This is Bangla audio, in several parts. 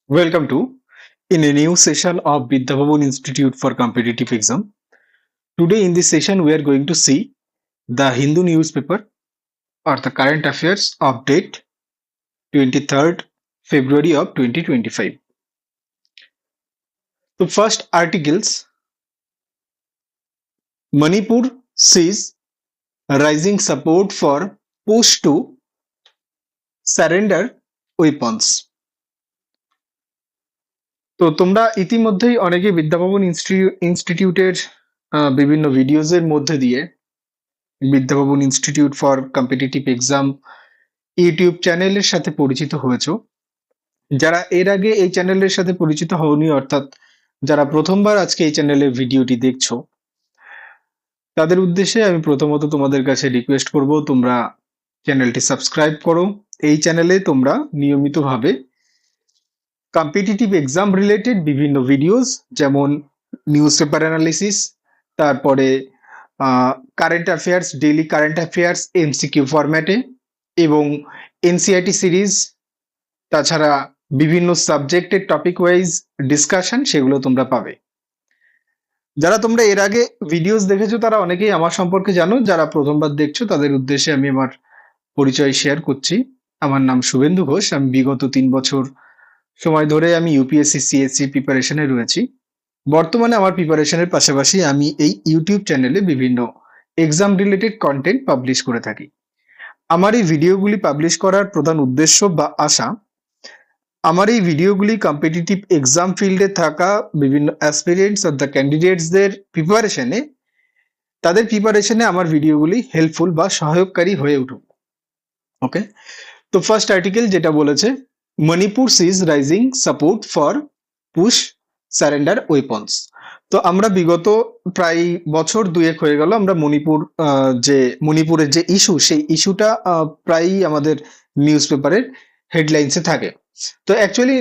Welcome to in a new session of Vidyabhavan Institute for Competitive Exam. Today in this session we are going to see the Hindu newspaper or the current affairs of date 23rd February of 2025. The first articles Manipur sees rising support for push to surrender weapons. তো তোমরা ইতিমধ্যেই অনেকে বিদ্যাভবন ইনস্টিটিউটের বিভিন্ন ভিডিওস এর মধ্যে দিয়ে Vidyabhavan institute for competitive exam YouTube চ্যানেলের সাথে পরিচিত হয়েছো। যারা এর আগে এই চ্যানেলের সাথে পরিচিত হওনি, অর্থাৎ যারা প্রথমবার আজকে এই চ্যানেলের ভিডিওটি দেখছো, তাদের উদ্দেশ্যে আমি প্রথমত তোমাদের কাছে রিকোয়েস্ট করব তোমরা চ্যানেলটি সাবস্ক্রাইব করো। এই চ্যানেলে তোমরা নিয়মিতভাবে কম্পিটিটিভ এক্সাম রিলেটেড বিভিন্ন ভিডিওস, যেমন নিউজ পেপার অ্যানালিসিস, তারপরে current affairs, daily current affairs MCQ ফরম্যাটে এবং এনসিআরটি সিরিজ, তাছাড়া বিভিন্ন সাবজেক্টের টপিক ওয়াইজ ডিসকাশন, সেগুলো তোমরা পাবে। যারা তোমরা এর আগে ভিডিওস দেখেছো তারা অনেকেই আমার সম্পর্কে জানো, যারা প্রথমবার দেখছো তাদের উদ্দেশ্যে আমি আমার পরিচয় শেয়ার করছি। আমার নাম শুভেন্দু ঘোষ। আমি বিগত 3 বছর সময় ধরে আমি ইউপিএসসি সিএসসি প্রিপারেশনে রয়েছি। বর্তমানে আমার প্রিপারেশনের পাশাপাশি আমি এই ইউটিউব চ্যানেলে বিভিন্ন এক্সাম রিলেটেড কন্টেন্ট পাবলিশ করে থাকি। আমার এই ভিডিওগুলি পাবলিশ করার প্রধান উদ্দেশ্য বা আশা, আমার এই ভিডিওগুলি কম্পিটিটিভ এক্সাম ফিল্ডে থাকা বিভিন্ন অ্যাসপিরেন্টস অফ দ্য ক্যান্ডিডেটসদের তাদের প্রিপারেশনে আমার ভিডিওগুলি হেল্পফুল বা সহায়ককারী হয়ে উঠুক। ওকে, তো ফার্স্ট আর্টিকেল যেটা বলেছে, Manipur sees rising support for push surrender weapons. তো আমরা বিগত প্রায় বছর দুয়েক হয়ে গেল আমরা মণিপুরের যে ইস্যু, সেই ইস্যুটা প্রায়ই আমাদের নিউজ পেপারের হেডলাইন্সে থাকে। তো অ্যাকচুয়ালি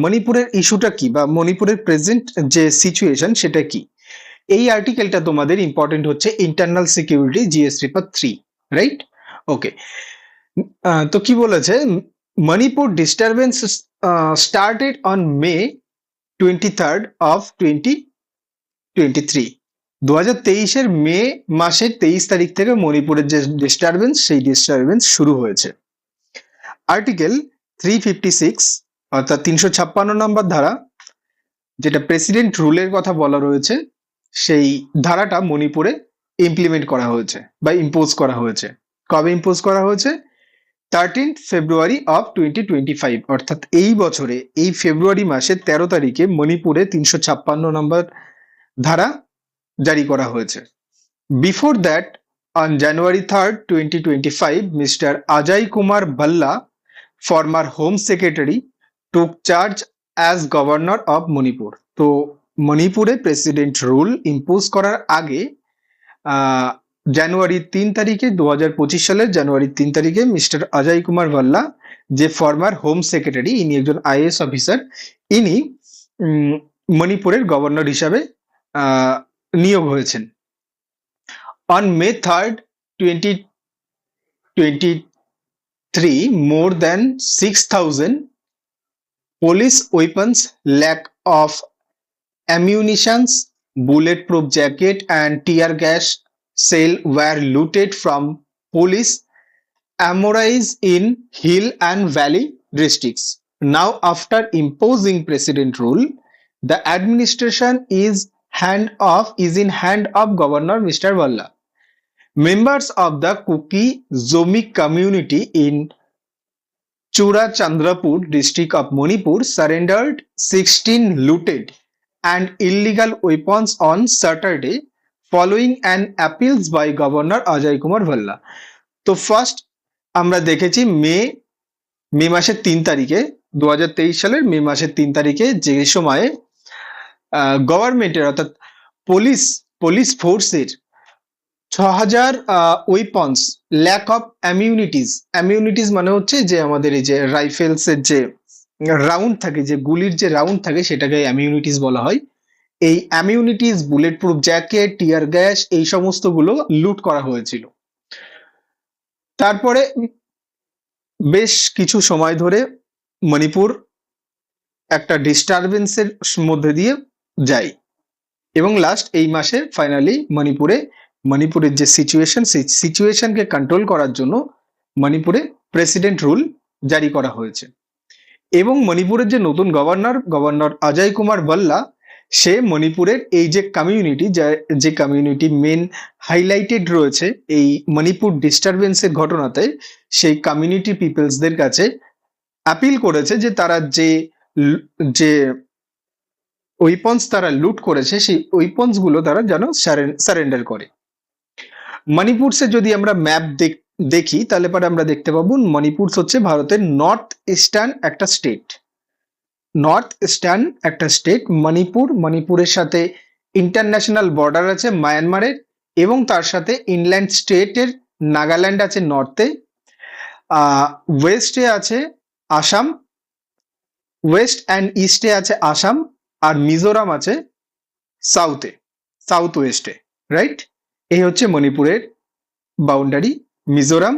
মণিপুরের ইস্যুটা কি বা মণিপুরের প্রেজেন্ট যে সিচুয়েশন সেটা কি, এই আর্টিকেলটা তোমাদের ইম্পর্টেন্ট হচ্ছে internal security GS paper 3, right? Okay, তো কি বলেছে, Manipur disturbance started on May 23rd of 2023। 2023-এর মে মাসের 23 তারিখ থেকে মণিপুরের যে ডিস্টারবেন্স, সেই ডিস্টারবেন্স শুরু হয়েছে। আর্টিকেল 356 অর্থাৎ 356 নম্বর ধারা, যেটা প্রেসিডেন্ট রুলের কথা বলা রয়েছে, সেই ধারাটা মণিপুরে ইমপ্লিমেন্ট করা হয়েছে বা ইম্পোজ করা হয়েছে। কবে ইম্পোজ করা হয়েছে? 13th February of 2025, অর্থাৎ এই বছরে এই ফেব্রুয়ারি মাসের 13 তারিখে মণিপুরে 356 নম্বর ধারা জারি করা হয়েছে। Before that, on January 3rd, 2025, Mr. Ajay Kumar Bhalla, former Home Secretary, took charge as Governor of Manipur। তো মণিপুরে প্রেসিডেন্ট রুল ইম্পোজ করার আগে জানুয়ারি 3 তারিখে 2025 সালের জানুয়ারি 3 তারিখে মিস্টার অজয় কুমার ভাল্লা, যে ফর্মার হোম সেক্রেটারি, ইনি একজন আইএএস অফিসার, ইনি মণিপুরের গভর্নর হিসাবে নিয়োগ হয়েছেন। On May 3rd, 2023, more than 6,000 police weapons, lack of ammunitions, bulletproof jacket and tear gas shell were looted from police armories in Hill and Valley districts. Now, after imposing president rule, the administration is in hand of Governor Mr. Valla. Members of the Kuki Zomi community in Churachandrapur district of Manipur surrendered 16 looted and illegal weapons on Saturday, following an appeals by Governor Ajay Kumar Bhalla। তো ফার্স্ট আমরা দেখেছি মে মাসের 3 তারিখে 2023 সালের মে মাসের 3 তারিখে, যে সময়ে গভর্নমেন্টের অর্থাৎ পুলিশ ফোর্সের 6000 ওয়েপন্স, ল্যাক অফ অ্যামিউনিটিস মানে হচ্ছে যে আমাদের এই যে রাইফেলসের যে রাউন্ড থাকে, যে গুলির যে রাউন্ড থাকে, সেটাকে অ্যামিউনিটিস বলা হয়। এই ammunitions, bullet proof jacket, tear gas, এই সমস্ত গুলো লুট করা হয়েছিল। তারপরে বেশ কিছু সময় ধরে মণিপুর একটা ডিস্টারবেন্সের মধ্যে দিয়ে যায় এবং লাস্ট এই মাসে ফাইনালি মণিপুরের যে সিচুয়েশন সেই সিচুয়েশনকে কন্ট্রোল করার জন্য মণিপুরে প্রেসিডেন্ট রুল জারি করা হয়েছে এবং মণিপুরের যে নতুন গভর্নর অজয় কুমার ভল্লা সে মণিপুরের এই যে কমিউনিটি যে কমিউনিটি মেন হাইলাইটেড রয়েছে এই মণিপুর ডিস্টারবেন্সের ঘটনাতে সেই কমিউনিটি পিপলসদের কাছে অ্যাপিল করেছে যে তারা যে ওয়েপন্স তারা লুট করেছে সেই ওয়েপন্স গুলো তারা যেন সারেন্ডার করে। মণিপুরসে যদি আমরা ম্যাপ দেখি তাহলে পরে আমরা দেখতে পাবো মণিপুর হচ্ছে ভারতের নর্থ ইস্টার্ন একটা স্টেট। মণিপুরের সাথে ইন্টারন্যাশনাল বর্ডার আছে মায়ানমারের এবং তার সাথে ইনল্যান্ড স্টেটের নাগাল্যান্ড আছে নর্থে, ওয়েস্টে আছে আসাম, ওয়েস্ট অ্যান্ড ইস্টে আছে আসাম, আর মিজোরাম আছে সাউথ ওয়েস্টে, রাইট? এই হচ্ছে মণিপুরের বাউন্ডারি। মিজোরাম,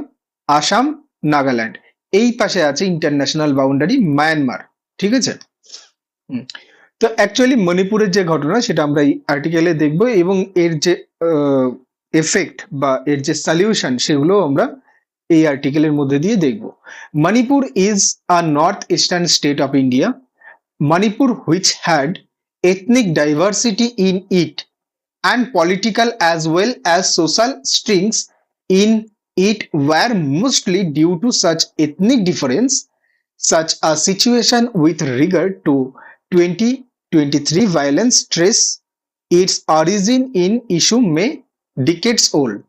আসাম, নাগাল্যান্ড, এই পাশে আছে ইন্টারন্যাশনাল বাউন্ডারি মায়ানমার, ঠিক আছে? তো অ্যাকচুয়ালি মণিপুরের যে ঘটনা সেটা আমরা এই আর্টিকেলে দেখবো এবং এর যে এফেক্ট বা এর যে সলিউশন সেগুলো আমরা এই আর্টিকেলের মধ্যে দিয়ে দেখব। Manipur is a north eastern state of India. Manipur which had ethnic diversity in it and political as well as social strings in it were mostly due to such ethnic difference. Such a situation with regard to 2023 violence trace its origin in issue may decades old.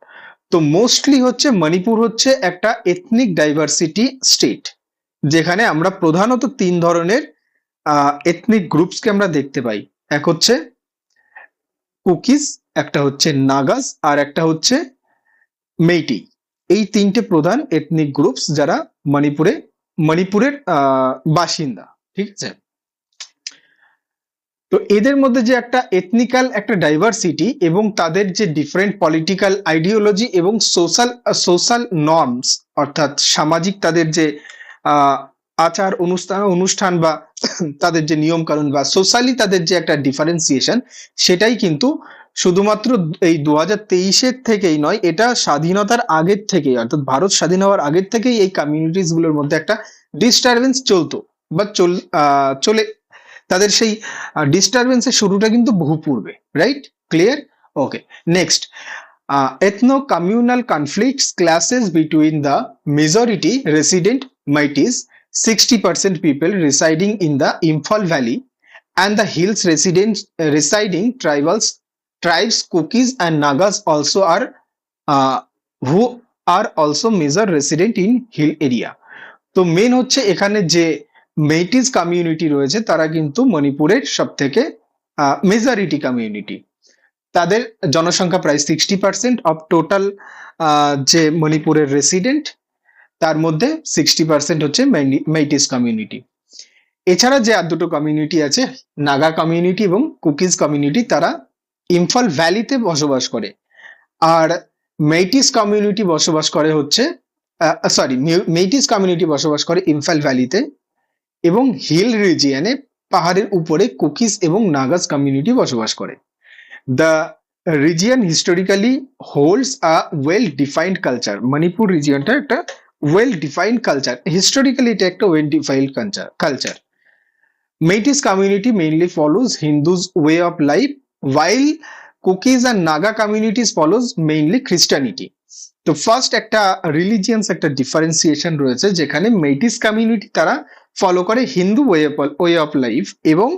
তো মোস্টলি হচ্ছে মণিপুর হচ্ছে একটা এথনিক ডাইভার্সিটি স্টেট যেখানে আমরা প্রধানত তিন ধরনের এথনিক গ্রুপসকে আমরা দেখতে পাই। এক হচ্ছে কুকিজ, একটা হচ্ছে নাগাস, আর একটা হচ্ছে মেইটি। এই তিনটে প্রধান এথনিক গ্রুপস যারা মণিপুরের বাসিন্দা, ঠিক আছে? তো এদের মধ্যে যে একটা একটা ডাইভার্সিটি এবং তাদের যে ডিফারেন্ট পলিটিক্যাল আইডিওলজি এবং সোশ্যাল নর্মস, অর্থাৎ সামাজিক তাদের যে আচার অনুষ্ঠান বা তাদের যে নিয়ম কানুন বা সোশ্যালি তাদের যে একটা ডিফারেন্সিয়েশন, সেটাই কিন্তু শুধুমাত্র এই 2023-এর থেকেই নয়, এটা স্বাধীনতার আগের থেকেই, অর্থাৎ ভারত স্বাধীন হওয়ার আগের থেকেই এই কমিউনিটিস গুলোর মধ্যে একটা ডিস্টারবেন্স চলতো বা চলে। তাদের সেই ডিস্টারবেন্সের শুরুটা কিন্তু বহু পূর্বে, right? Clear? Okay, next, ethno-communal conflicts clashes between the majority resident Meiteis, 60% people residing in the Imphal Valley, and the hills residing tribes Kukis and Nagas also are who are also major resident in hill area. তো মেন হচ্ছে এখানে যে মেইটিস কমিউনিটি রয়েছে তারা কিন্তু মণিপুরের সব থেকে মেজরিটি কমিউনিটি। তাদের জনসংখ্যা প্রায় 60% অফ টোটাল যে মণিপুরের রেসিডেন্ট, তার মধ্যে 60% হচ্ছে মেইটিস কমিউনিটি। এছাড়া যে আর দুটো কমিউনিটি আছে, নাগা কমিউনিটি এবং কুকিজ কমিউনিটি, তারা ইম্ফল ভ্যালিতে বসবাস করে। আর মেইটিস কমিউনিটি বসবাস করে ইম্ফল ভ্যালিতে এবং হিল রিজিয়নে পাহাড়ের উপরে কুকিজ এবং নাগাস কমিউনিটি বসবাস করে। The region historically holds a well-defined culture. Manipur রিজিয়নটা একটা well-defined culture. Historically এটা একটা well-defined culture. Metis community mainly follows Hindus way of life, while Kukis and Naga communities follows mainly Christianity. তো ফার্স্ট একটা রিলিজিয়ান্স একটা ডিফারেন্সিয়েশন রয়েছে যেখানে মেইটিস কমিউনিটি তারা ফলো করে হিন্দু ওয়ে অফ লাইফ এবং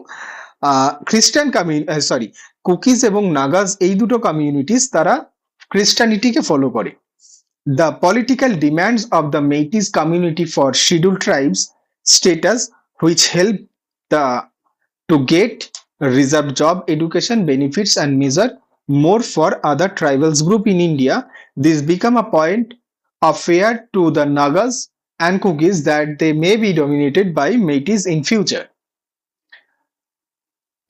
কুকিজ এবং নাগাস এই দুটো কমিউনিটিস তারা খ্রিস্টানিটিকে ফলো করে। The political demands of the Meiteis community for scheduled tribes status which help the to get reserve job, education, benefits and measure more for other tribals group in India. This become a point of fear to the Nagas and Kukis that they may be dominated by Meiteis in future.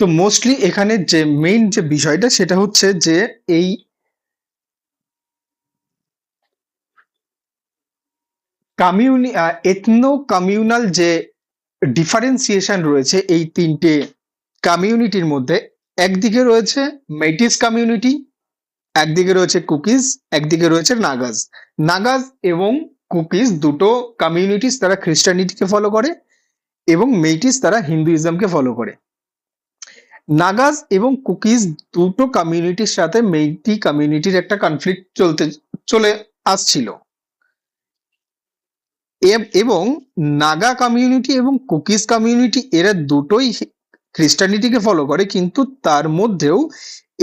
তো মোস্টলি এখানে যে মেইন যে বিষয়টা সেটা হচ্ছে যে এই এথনো কমিউনাল যে ডিফারেন্সিয়েশন রয়েছে এই তিনটে কমিউনিটির মধ্যে। একদিকে রয়েছে মেইটিস কমিউনিটি, একদিকে রয়েছে কুকিজ, একদিকে রয়েছে নাগাজ। নাগাজ এবং কুকিজ দুটো কমিউনিটিস, তারা খ্রিস্টানিটিকে ফলো করে, এবং মেইটিস তারা হিন্দুইজমকে ফলো করে। নাগাজ এবং কুকিজ দুটো কমিউনিটির সাথে মেইটি কমিউনিটির একটা কনফ্লিক্ট চলে আসছিল, এবং নাগা কমিউনিটি এবং কুকিজ কমিউনিটি এরা দুটোই খ্রিস্টানিটিকে ফলো করে, কিন্তু তার মধ্যেও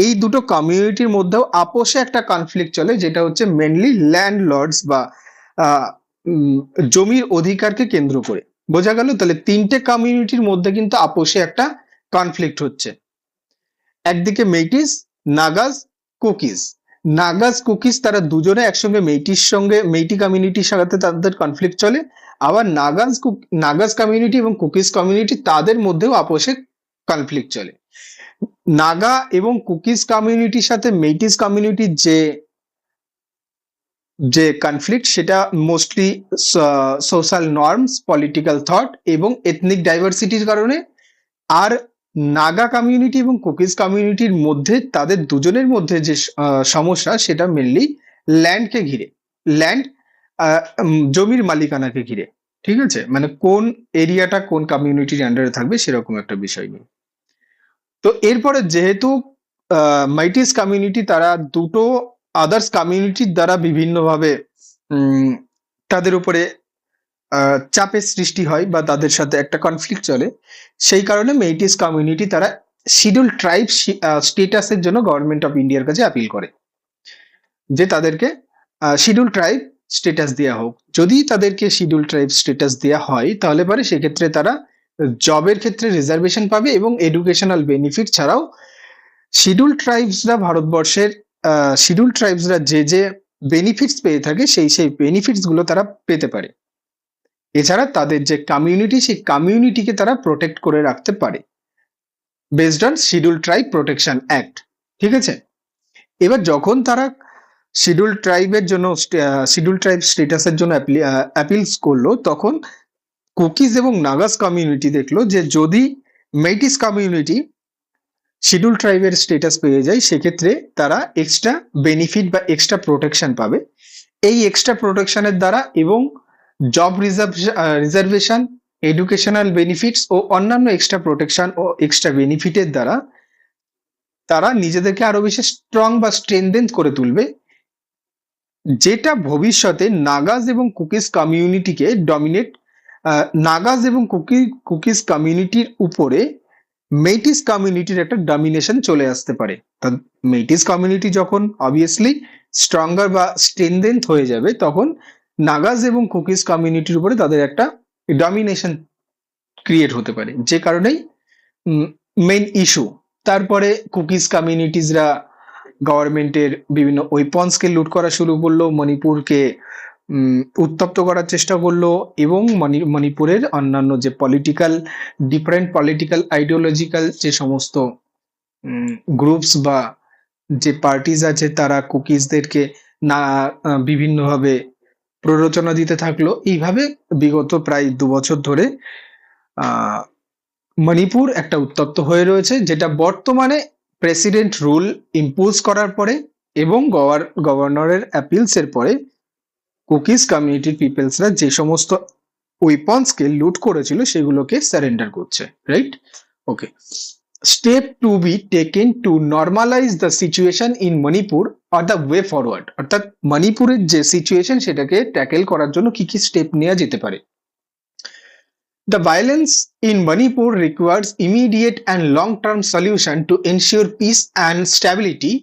এই দুটো কমিউনিটির মধ্যেও আপোষে একটা কনফ্লিক্ট চলে, যেটা হচ্ছে মেনলি ল্যান্ড লর্ডস বা জমির অধিকারকে কেন্দ্র করে। বোঝা গেল? তাহলে তিনটে কমিউনিটির মধ্যে কিন্তু আপোষে একটা কনফ্লিক্ট হচ্ছে। একদিকে মেইটিস, নাগাজ, কুকিজ। নাগাজ কুকিজ তারা দুজনে একসঙ্গে মেইটি কমিউনিটির সাথে তাদের কনফ্লিক্ট চলে। আবার নাগাজ কমিউনিটি এবং কুকিজ কমিউনিটি তাদের মধ্যেও আপোষে কনফ্লিক্ট চলে। নাগা এবং কুকিজ কমিউনিটির সাথে মেইটিস কমিউনিটির যে কনফ্লিক্ট, সেটা mostly social norms, political thought এবং এথনিক ডাইভার্সিটির কারণে। আর নাগা কমিউনিটি এবং কুকিজ কমিউনিটির মধ্যে, তাদের দুজনের মধ্যে যে সমস্যা, সেটা মেনলি ল্যান্ডকে ঘিরে, ল্যান্ড জমির মালিকানাকে ঘিরে। ঠিক আছে, মানে কোন এরিয়াটা কোন কমিউনিটির আন্ডারে থাকবে সেরকম একটা বিষয় নিয়ে। তো এরপরে যেহেতু মাইটিস কমিউনিটি তারা দুটো আদার্স কমিউনিটির দ্বারা বিভিন্নভাবে তাদের উপরে চাপের সৃষ্টি হয় বা তাদের সাথে একটা কনফ্লিক্ট চলে, সেই কারণে মেইটিস কমিউনিটি তারা শিডিউল ট্রাইব স্টেটাসের জন্য গভর্নমেন্ট অফ ইন্ডিয়ার কাছে আপিল করে, যে তাদেরকে শিডিউল ট্রাইব স্টেটাস দেওয়া হোক। যদি তাদেরকে শিডিউল ট্রাইব স্টেটাস দেওয়া হয়, তাহলে পরে সেক্ষেত্রে তারা জবের ক্ষেত্রে রিজার্ভেশন পাবে এবং এডুকেশনাল বেনিফিট ছাড়াও শিডিউল ট্রাইবসরা ভারতবর্ষের শিডিউল ট্রাইবসরা যে বেনিফিটস পেয়ে থাকে, সেই বেনিফিটস গুলো তারা পেতে পারে। এছাড়া তাদের যে কমিউনিটি, সেই কমিউনিটিকে তারা প্রোটেক্ট করে রাখতে পারে based on schedule tribe protection act. ঠিক আছে, এবার যখন তারা শিডিউল ট্রাইবের জন্য শিডিউল ট্রাইব স্টেটাসের জন্য অ্যাপিলস করলো, তখন কুকিজ এবং নাগাস কমিউনিটি দেখলো যে যদি মেইটিস কমিউনিটি শিডিউল ট্রাইবের স্টেটাস পেয়ে যায়, সেক্ষেত্রে তারা এক্সট্রা বেনিফিট বা এক্সট্রা প্রোটেকশন পাবে। এই এক্সট্রা প্রোটেকশনের দ্বারা এবং জব রিজার্ভেশন, এডুকেশনাল বেনিফিটস ও অন্যান্য এক্সট্রা প্রোটেকশন ও এক্সট্রা বেনিফিটের দ্বারা তারা নিজেদেরকে আরো বেশি স্ট্রং বা স্ট্রেনথেন করে তুলবে, যেটা ভবিষ্যতে নাগাজ এবং কুকিজ কমিউনিটিকে ডমিনেট, নাগাজ এবং কুকিজ কমিউনিটির উপরে মেইটিস কমিউনিটির একটা ডমিনেশন চলে আসতে পারে। মেইটিস কমিউনিটি যখন অবভিয়াসলি স্ট্রঙ্গার বা স্ট্রেনথেন হয়ে যাবে, তখন নাগাজ এবং কুকিজ কমিউনিটির উপরে তাদের একটা ডমিনেশন ক্রিয়েট হতে পারে, যে কারণেই মেইন ইস্যু। তারপরে কুকিজ কমিউনিটিজরা গভর্নমেন্টের বিভিন্ন ওয়েপন্সকে লুট করা শুরু করলো, মণিপুরকে উত্তপ্ত করার চেষ্টা করলো, এবং মণিপুরের অন্যান্য যে ডিফারেন্ট পলিটিক্যাল আইডিওলজিক্যাল যে সমস্ত গ্রুপস বা যে পার্টিজ আছে, তারা কুকিজদেরকে বিভিন্নভাবে প্ররোচনা দিতে থাকলো। এইভাবে বিগত প্রায় 2 বছর ধরে মণিপুর একটা উত্তপ্ত হয়ে রয়েছে, যেটা বর্তমানে প্রেসিডেন্ট রুল ইম্পোজ করার পরে এবং গভর্নরের অ্যাপিলস এর পরে কুকিজ কমিউনিটির পিপলসরা যে সমস্ত ওয়েপন্সকে লুট করেছিল সেগুলোকে সারেন্ডার করছে। Right? Okay, step to be taken to normalise the situation in Manipur আর দ্য ওয়ে ফরওয়ার্ড, অর্থাৎ মণিপুরের যে সিচুয়েশন সেটাকে ট্যাকেল করার জন্য কি কি স্টেপ নেওয়া যেতে পারে। The violence in Manipur requires immediate and long-term solution to ensure peace and stability.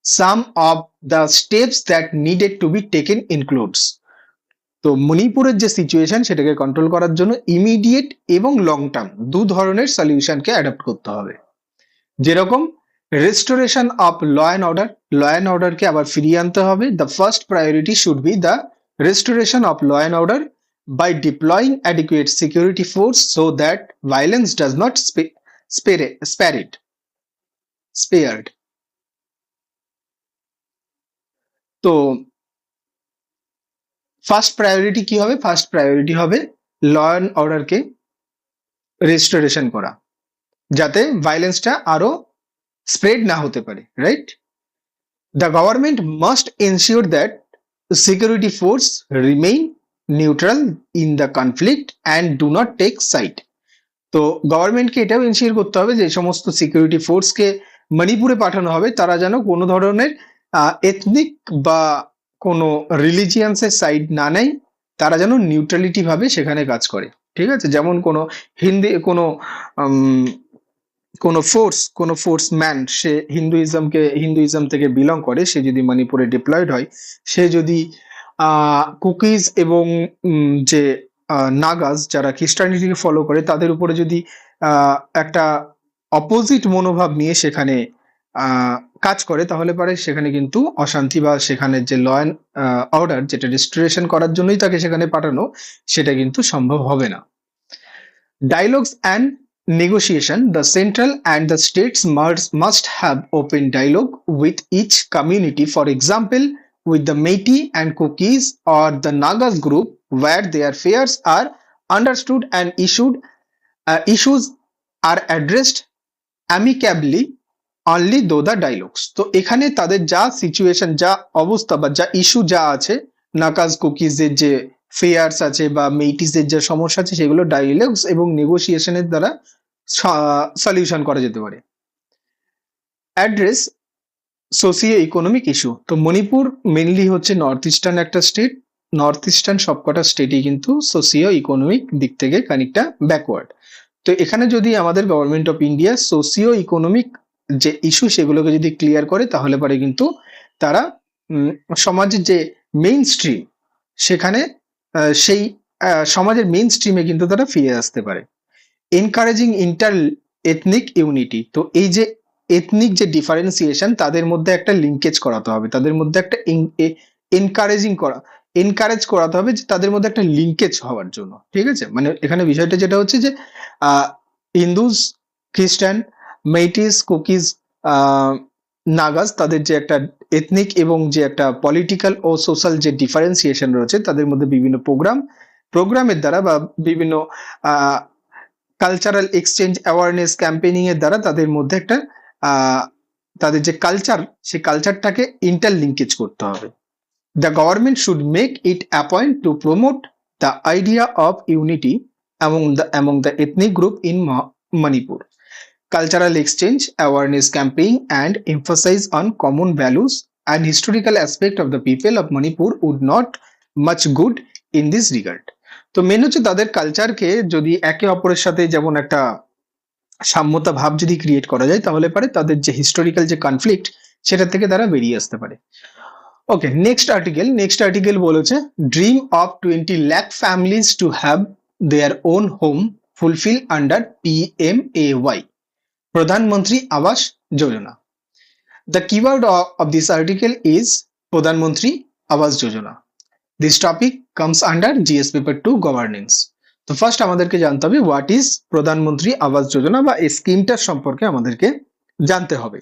Some of the steps that needed to be taken includes. তো মণিপুরের যে সিচুয়েশন সেটাকে কন্ট্রোল করার জন্য ইমিডিয়েট এবং লং টার্ম দু ধরনের সলিউশনকে অ্যাডাপ্ট করতে হবে। যেরকম রেস্টোরেশন অফ ল অ্যান্ড অর্ডারকে আবার ফিরিয়ে আনতে হবে। The first priority should be the restoration of law and order by deploying adequate security force so that violence does not spared. তো ফার্স্ট প্রায়োরিটি কি হবে? ফার্স্ট প্রায়োরিটি হবে ল অ্যান্ড অর্ডারকে রেস্টোরেশন করা, যাতে ভায়োলেন্সটা আরো স্প্রেড না হতে পারে, right? The government must ensure that security force remain neutral in the conflict and do not take side. তো গভর্নমেন্টকে এটাও এনশিওর করতে হবে যে সমস্ত সিকিউরিটি ফোর্সকে মণিপুরে পাঠানো হবে তারা যেন কোনো ধরনের এথনিক বা কোনো রিলিজিয়ান্সের সাইড না নেয়, তারা যেন নিউট্রালিটি ভাবে সেখানে কাজ করে, ঠিক আছে? যেমন কোনো কোনো ফোর্স ম্যান, সে হিন্দুইজম থেকে বিলং করে, সে যদি মণিপুরে ডিপ্লয়েড হয়, সে যদি কুকিজ এবং যে নাগাস যারা খ্রিস্টানিটিকে ফলো করে তাদের উপরে যদি একটা অপোজিট মনোভাব নিয়ে সেখানে কাজ করে, তাহলে পরে সেখানে কিন্তু অশান্তি বা সেখানে যে ল অ্যান্ড অর্ডার যেটা রেস্টোরেশন করার জন্যই তাকে সেখানে পাঠানো, সেটা কিন্তু সম্ভব হবে না। Dialogues and negotiation. The central and the states must have open dialogue with each community, for example, with the Meitei and Kukis or the Nagas group, where their fears are understood and issues are addressed amicably only though the dialogues. তো এখানে তাদের যা সিচুয়েশন, যা অবস্থা বা যা ইস্যু যা আছে, নাগাস কুকিজের যে ফেয়ার্স আছে বা মেইটিসের যে সমস্যা আছে, সেগুলো ডায়ালগস এবং নেগোসিয়েশনের দ্বারা সলিউশন করা যেতে পারে। Address socio economic issue. তো মণিপুর মেনলি হচ্ছে নর্থ ইস্টার্ন একটা স্টেট, নর্থ ইস্টার্ন সবকটা স্টেটই কিন্তু সোশিও ইকোনমিক দিক থেকে খানিকটা ব্যাকওয়ার্ড। তো এখানে যদি আমাদের government of India socio economic যে ইস্যু সেগুলোকে যদি ক্লিয়ার করে, তাহলে পরে কিন্তু তারা সমাজের যে মেইন স্ট্রিম, সেখানে সেই সমাজের মেইন স্ট্রিমে কিন্তু তারা ফিরে আসতে পারে। Encouraging inter ethnic unity. তো এই যে এথনিক যে ডিফারেন্সিয়েশন, তাদের মধ্যে একটা লিঙ্কেজ করাতে হবে, তাদের মধ্যে একটা এনকারেজ করাতে হবে যে তাদের মধ্যে একটা লিঙ্কেজ হওয়ার জন্য, ঠিক আছে? মানে এখানে বিষয়টা যেটা হচ্ছে যে হিন্দুস, খ্রিস্টান, মেইটিস, কুকিজ, নাগাস, তাদের যে একটা এথনিক এবং যে একটা পলিটিক্যাল ও সোশ্যাল যে ডিফারেন্সিয়েশন রয়েছে, তাদের মধ্যে বিভিন্ন প্রোগ্রামের দ্বারা বা বিভিন্ন কালচারাল এক্সচেঞ্জ অ্যাওয়ারনেস ক্যাম্পেইনিং এর দ্বারা তাদের মধ্যে একটা তাদের যে কালচার, সেই কালচারটাকে ইন্টারলিঙ্কেজ করতে হবে। The government should make it a point to promote the idea of unity among the ethnic group in Manipur. Cultural exchange, awareness campaign, and emphasis on common values and historical aspect of the people of Manipur would not much good in this regard. তো মেন হচ্ছে তাদের কালচারকে যদি একে অপরের সাথে যেমন একটা সাম্যতা ভাব যদি ক্রিয়েট করা যায়, তাহলে পারে তাদের যে হিস্টোরিক্যাল যে কনফ্লিক্ট, সেটা থেকে তারা বেরিয়ে আসতে পারে। ওকে, নেক্সট আর্টিকেল বলেছে dream of 20 lakh families to have their own home fulfill under PMAY, Pradhan Mantri Awas Yojana. The keyword of this article is Pradhan Mantri Awas Yojana. This topic comes under GS paper 2 governance. তো ফার্স্ট আমাদেরকে জানতে হবে হোয়াট ইজ প্রধানমন্ত্রী আবাস যোজনা বা এই স্কিমটার সম্পর্কে আমাদেরকে জানতে হবে।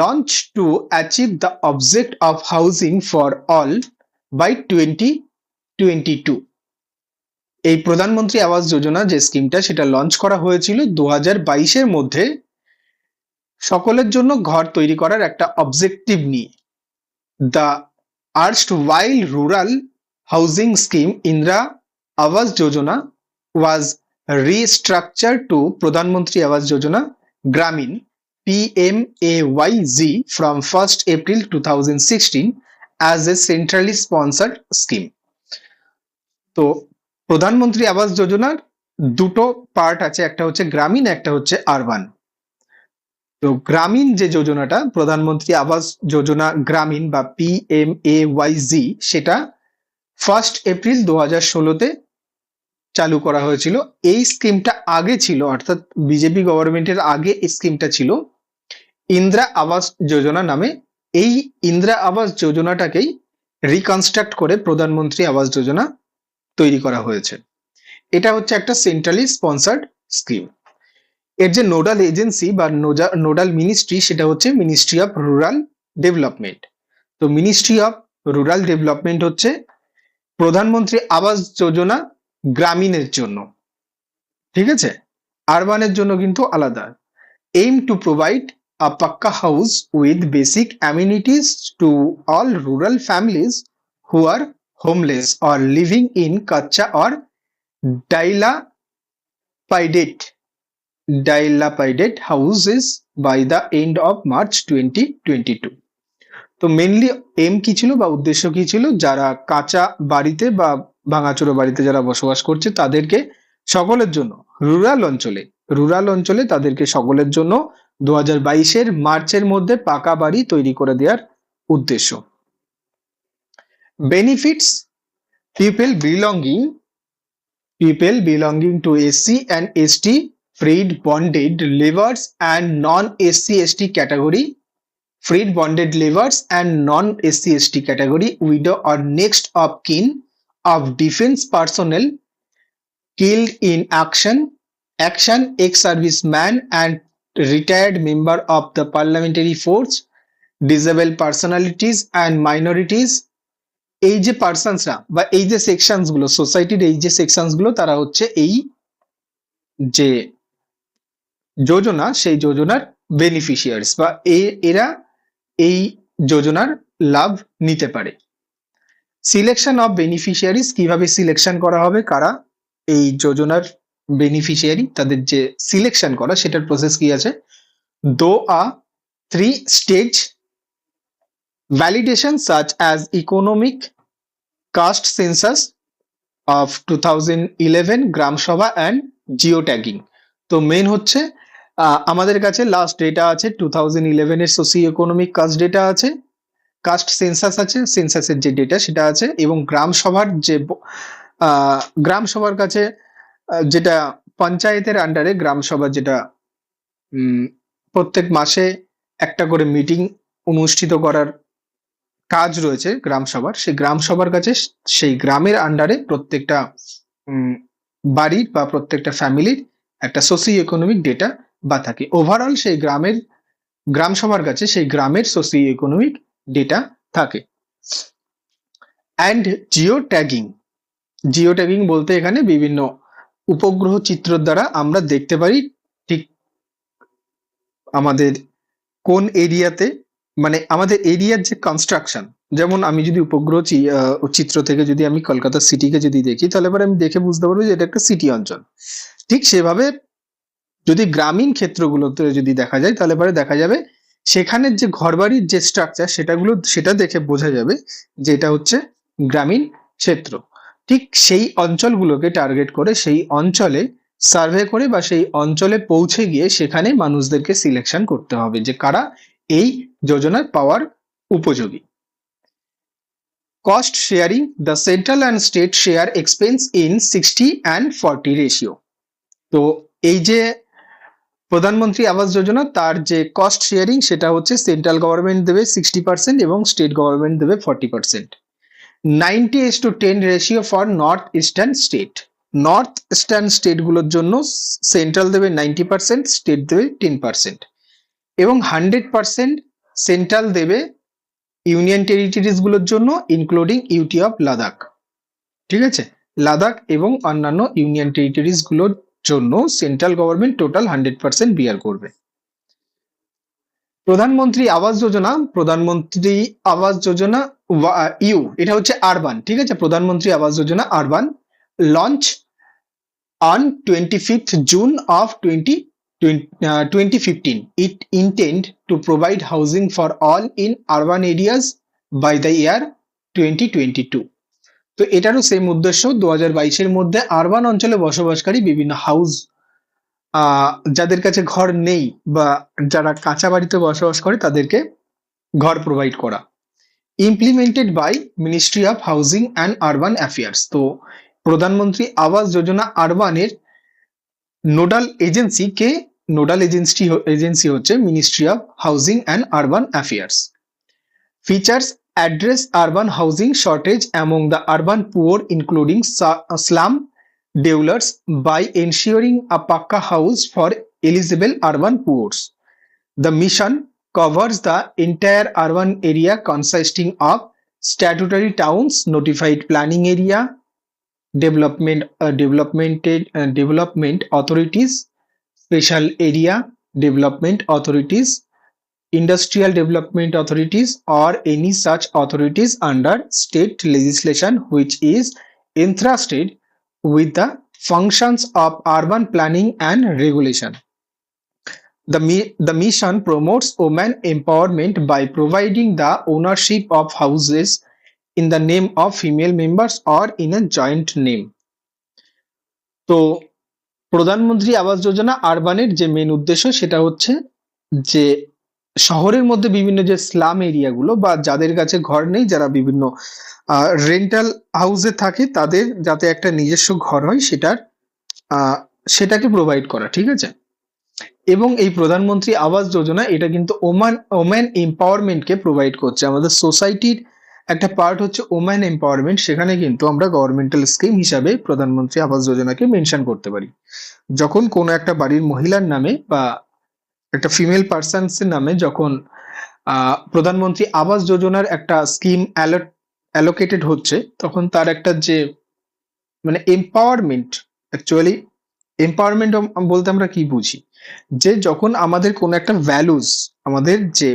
Launch to achieve the object of housing for all by 2022। এই প্রধানমন্ত্রী আবাস যোজনা যে স্কিমটা, সেটা লঞ্চ করা হয়েছিল 2022-এর মধ্যে সকলের জন্য ঘর তৈরি করার একটা অবজেক্টিভ নিয়ে। The erstwhile rural housing scheme Indra Awas Yojana was restructured to Pradhan Mantri Awas Yojana Gramin PMAYZ from 1st April 2016 as a centrally sponsored scheme. তো প্রধানমন্ত্রী আবাস যোজনার দুটো পার্ট আছে, একটা হচ্ছে গ্রামীণ, একটা হচ্ছে আরবান। তো গ্রামীণ যে যোজনাটা, প্রধানমন্ত্রী আবাস যোজনা গ্রামীণ বা PMAYZ, সেটা 1st এপ্রিল 2016-তে চালু করা হয়েছিল। এই স্কিমটা আগে ছিল, অর্থাৎ বিজেপি গভর্নমেন্টের আগে এই স্কিমটা ছিল ইন্দিরা আবাস যোজনা নামে। এই ইন্দিরা আবাস যোজনাটাকেই রিকনস্ট্রাক্ট করে প্রধানমন্ত্রী আবাস যোজনা তৈরি করা হয়েছে। এটা হচ্ছে একটা সেন্ট্রালি স্পন্সার্ড স্কিম। এর যে নোডাল এজেন্সি বা নোডাল মিনিস্ট্রি, সেটা হচ্ছে মিনিস্ট্রি অফ রুরাল ডেভেলপমেন্ট। তো মিনিস্ট্রি অফ রুরাল ডেভেলপমেন্ট হচ্ছে প্রধানমন্ত্রী আবাস যোজনা গ্রামীণের জন্য, ঠিক আছে, আরবানের জন্য কিন্তু আলাদা। aim to provide a pakka house with basic amenities to all rural families who are homeless or living in kacha or dilapidated dilapidated houses by the end of March 2022. তো মেনলি এম কি ছিল বা উদ্দেশ্য কি ছিল, যারা কাঁচা বাড়িতে বা ভাঙাচোরা বাড়িতে যারা বসবাস করছে তাদেরকে সকলের জন্য রুরাল অঞ্চলে তাদেরকে সকলের জন্য 2022-এর মার্চের মধ্যে পাকা বাড়ি তৈরি করে দেওয়ার উদ্দেশ্য। Benefits, people belonging to SC and ST, freed bonded laborers and non-SC ST category, freed bonded laborers and non-SC ST category, widow or next of kin of defense personnel killed in action, ex-serviceman and retired member of the parliamentary force, disabled personalities and minorities। এই যে পার্সনসরা বা এই যে সেকশনস গুলো, সোসাইটির এই যে সেকশনস গুলো, তারা হচ্ছে এই যে যোজনা, সেই যোজনার বেনিফিশিয়ারিস বা এরা এই যোজনার লাভ নিতে পারে। সিলেকশন অফ বেনিফিশিয়ারিস, কিভাবে সিলেকশন করা হবে, কারা এই যোজনার বেনিফিশিয়ারি, তাদের যে সিলেকশন করা সেটার প্রসেস কি আছে। দো আ 3 stage validation such as economic caste census of 2011, গ্রাম সভা and geotagging। তো মেন হচ্ছে আমাদের কাছে লাস্ট ডেটা আছে 2011 এর সোসিও ইকোনমিক কাস্ট ডেটা আছে, কাস্ট সেন্সাস আছে, সেন্সাসের যে ডেটা সেটা আছে, এবং গ্রাম সভার যে গ্রাম সভার কাছে যেটা পঞ্চায়েতের আন্ডারে গ্রাম সভা, যেটা প্রত্যেক মাসে একটা করে মিটিং অনুষ্ঠিত করার কাজ রয়েছে গ্রাম সভার, সেই গ্রাম সভার কাছে সেই গ্রামের আন্ডারে প্রত্যেকটা বাড়ির বা প্রত্যেকটা ফ্যামিলির একটা সোসিও ইকোনমিক ডেটা বা থাকে। ওভারঅল সেই গ্রাম সভার কাছে সেই গ্রামের সোসিও ইকোনমিক ডেটা থাকে। অ্যান্ড জিও ট্যাগিং বলতে এখানে বিভিন্ন উপগ্রহ চিত্র দ্বারা আমরা দেখতে পারি ঠিক আমাদের কোন এরিয়াতে, মানে আমাদের এরিয়ার যে কনস্ট্রাকশন, যেমন আমি যদি উপগ্রহ চিত্র থেকে যদি আমি কলকাতা সিটিকে যদি দেখি, তাহলে পরে আমি দেখে বুঝতে পারবো যে এটা একটা সিটি অঞ্চল। ঠিক সেভাবে যদি গ্রামীণ ক্ষেত্রগুলোতে যদি দেখা যায়, তাহলে পরে দেখা যাবে সেখানের যে ঘরবাড়ির যে স্ট্রাকচার সেটা দেখে বোঝা যাবে যে এটা হচ্ছে গ্রামীণ ক্ষেত্র। ঠিক সেই অঞ্চলগুলোকে টার্গেট করে সেই অঞ্চলে সার্ভে করে বা সেই অঞ্চলে পৌঁছে গিয়ে সেখানে মানুষদেরকে সিলেকশন করতে হবে যে কারা এই যোজনার পাওয়ার উপযোগী। Cost sharing, the central and state share expense in 60 and 40 ratio. তো এই যে প্রধানমন্ত্রী আবাস যোজনা, তার যে কস্ট শেয়ারিং সেটা হচ্ছে সেন্ট্রাল গভর্নমেন্ট দেবে 60% এবং স্টেট গভর্নমেন্ট দেবে 40%। 90:10 ratio for north eastern state. North eastern state গুলোর জন্য সেন্ট্রাল দেবে 90%, স্টেট দেবে 10%, এবং 100% সেন্ট্রাল দেবে ইউনিয়ন টেরিটরিজ গুলোর জন্য, ইনক্লুডিং ইউটি অফ লাদাখ। ঠিক আছে, লাদাখ এবং অন্যান্য ইউনিয়ন টেরিটরিজ গুলোর জন্য সেন্ট্রাল গভর্নমেন্ট টোটাল 100% বিয়ার করবে। প্রধানমন্ত্রী আবাস যোজনা ইউ, এটা হচ্ছে আরবান। ঠিক আছে, প্রধানমন্ত্রী আবাস Yojana urban launch on 25th June of 2015. It intend to provide housing for all in urban areas by the year 2022. তো এটারও সেম উদ্দেশ্য, 2022-এর মধ্যে আরবান অঞ্চলে বসবাসকারী বিভিন্ন হাউস, যাদের কাছে ঘর নেই বা যারা কাঁচা বাড়িতে বসবাস করে তাদেরকে ঘর প্রোভাইড করা। Implemented by ministry of housing and urban affairs. তো প্রধানমন্ত্রী আবাস যোজনা আরবানের নোডাল এজেন্সি হচ্ছে ministry of housing and urban affairs. Features, address urban housing shortage among the urban poor including slum dwellers by ensuring a pakka house for eligible urban poor. The mission covers the entire urban area consisting of statutory towns, notified planning area, development authorities, special area development authorities, industrial development authorities, or any such authorities under state legislation which is entrusted with the functions of urban planning and regulation. The mission promotes women empowerment by providing the ownership of houses in the name of female members or in a joint name. তো প্রধানমন্ত্রী আবাস যোজনা আরবানের যে মেন উদ্দেশ্য সেটা হচ্ছে যে শহরের মধ্যে বিভিন্ন যে স্লাম এরিয়াগুলো বা যাদের কাছে ঘর নেই, যারা বিভিন্ন রেন্টাল হাউসে থাকে, তাদের যাতে একটা নিজস্ব ঘর হয় সেটাকে প্রোভাইড করা, ঠিক আছে। এবং এই প্রধানমন্ত্রী আবাস যোজনা এটা কিন্তু ওম্যান এম্পাওয়ারমেন্টকে প্রোভাইড করছে। আমাদের সোসাইটির একটা পার্ট হচ্ছে ওম্যান এম্পাওয়ারমেন্ট, সেখানে কিন্তু আমরা গভর্নমেন্টাল স্কিম হিসাবে প্রধানমন্ত্রী আবাস যোজনাকে মেনশন করতে পারি। যখন কোনো একটা বাড়ির মহিলার নামে বা একটা ফিমেল পার্সনসের নামে যখন প্রধানমন্ত্রী আবাস যোজনার একটা স্কিম অ্যালোকেটেড হচ্ছে, তখন তার একটা যে মানে এম্পাওয়ারমেন্ট, অ্যাকচুয়ালি এম্পাওয়ারমেন্ট বলতে আমরা কি বুঝি, যে যখন আমাদের কোনো একটা ভ্যালুজ, আমাদের যে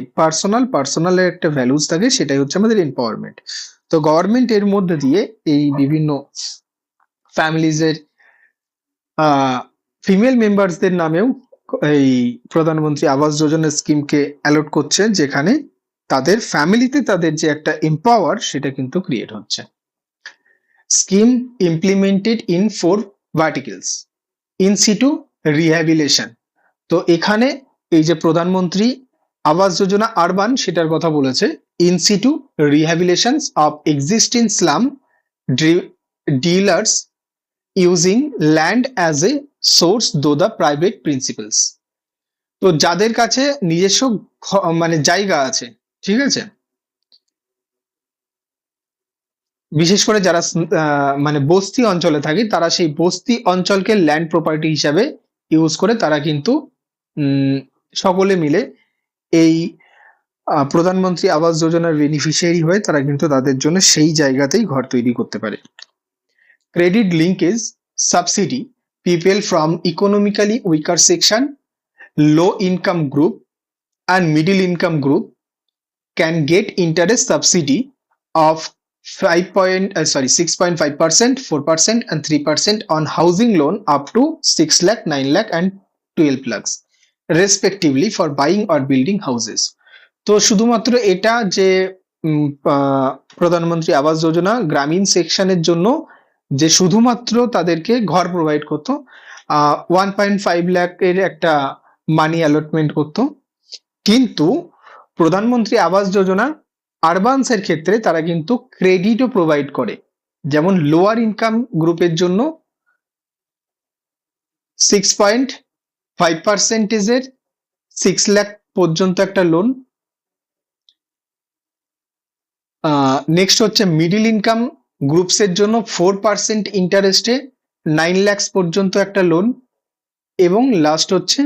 পার্সোনালের একটা ভ্যালুজ থাকে, সেটাই হচ্ছে আমাদের এম্পাওয়ারমেন্ট। তো গভর্নমেন্ট এর মধ্যে দিয়ে এই বিভিন্ন ফ্যামিলিজের ফিমেল মেম্বারসদের নামেও এই প্রধানমন্ত্রী আবাস যোজনা স্কিমকে অ্যালট করছে, যেখানে তাদের ফ্যামিলিতে তাদের যে একটা এম্পাওয়ার সেটা কিন্তু ক্রিয়েট হচ্ছে। Scheme implemented in 4 verticals. In situ rehabilitation. তো এখানে এই যে প্রধানমন্ত্রী আবাস যোজনা আরবান সেটার কথা বলেছে, in situ rehabilitations of existing slum dealers using land as a source though the private principals. তো যাদের কাছে নিজস্ব মানে জায়গা আছে, ঠিক আছে, বিশেষ করে যারা মানে বস্তি অঞ্চলে থাকে, তারা সেই বস্তি অঞ্চলকে ল্যান্ড প্রপার্টি হিসাবে ইউজ করে তারা কিন্তু সকলে মিলে এই প্রধানমন্ত্রী আবাস যোজনার বেনিফিশিয়ারি হয়ে তারা কিন্তু তাদের জন্য সেই জায়গাতেই ঘর তৈরি করতে পারে। Credit linkage subsidy people from economically weaker section, low income group and middle income group can get interest subsidy of 6.5%, 4% and 3% on housing loan up to 6 lakh, 9 lakh and 12 lakhs respectively for buying or building houses. তো শুধুমাত্র এটা যে প্রধানমন্ত্রী আবাস যোজনা গ্রামীণ সেকশনের জন্য যে শুধুমাত্র তাদেরকে ঘর প্রোভাইড করতো, 1.5 লাখ এর একটা মানি অ্যালটমেন্ট করতো, কিন্তু প্রধানমন্ত্রী আবাস যোজনা আরবানস এর ক্ষেত্রে তারা কিন্তু ক্রেডিটও প্রোভাইড করে। যেমন লোয়ার ইনকাম গ্রুপের জন্য 6.5% 6 লাখ পর্যন্ত একটা লোন। নেক্সট হচ্ছে মিডিল ইনকাম গ্রুপস এর জন্য 4% ইন্টারেস্টে 9 লাখ পর্যন্ত একটা লোন। এবং লাস্ট হচ্ছে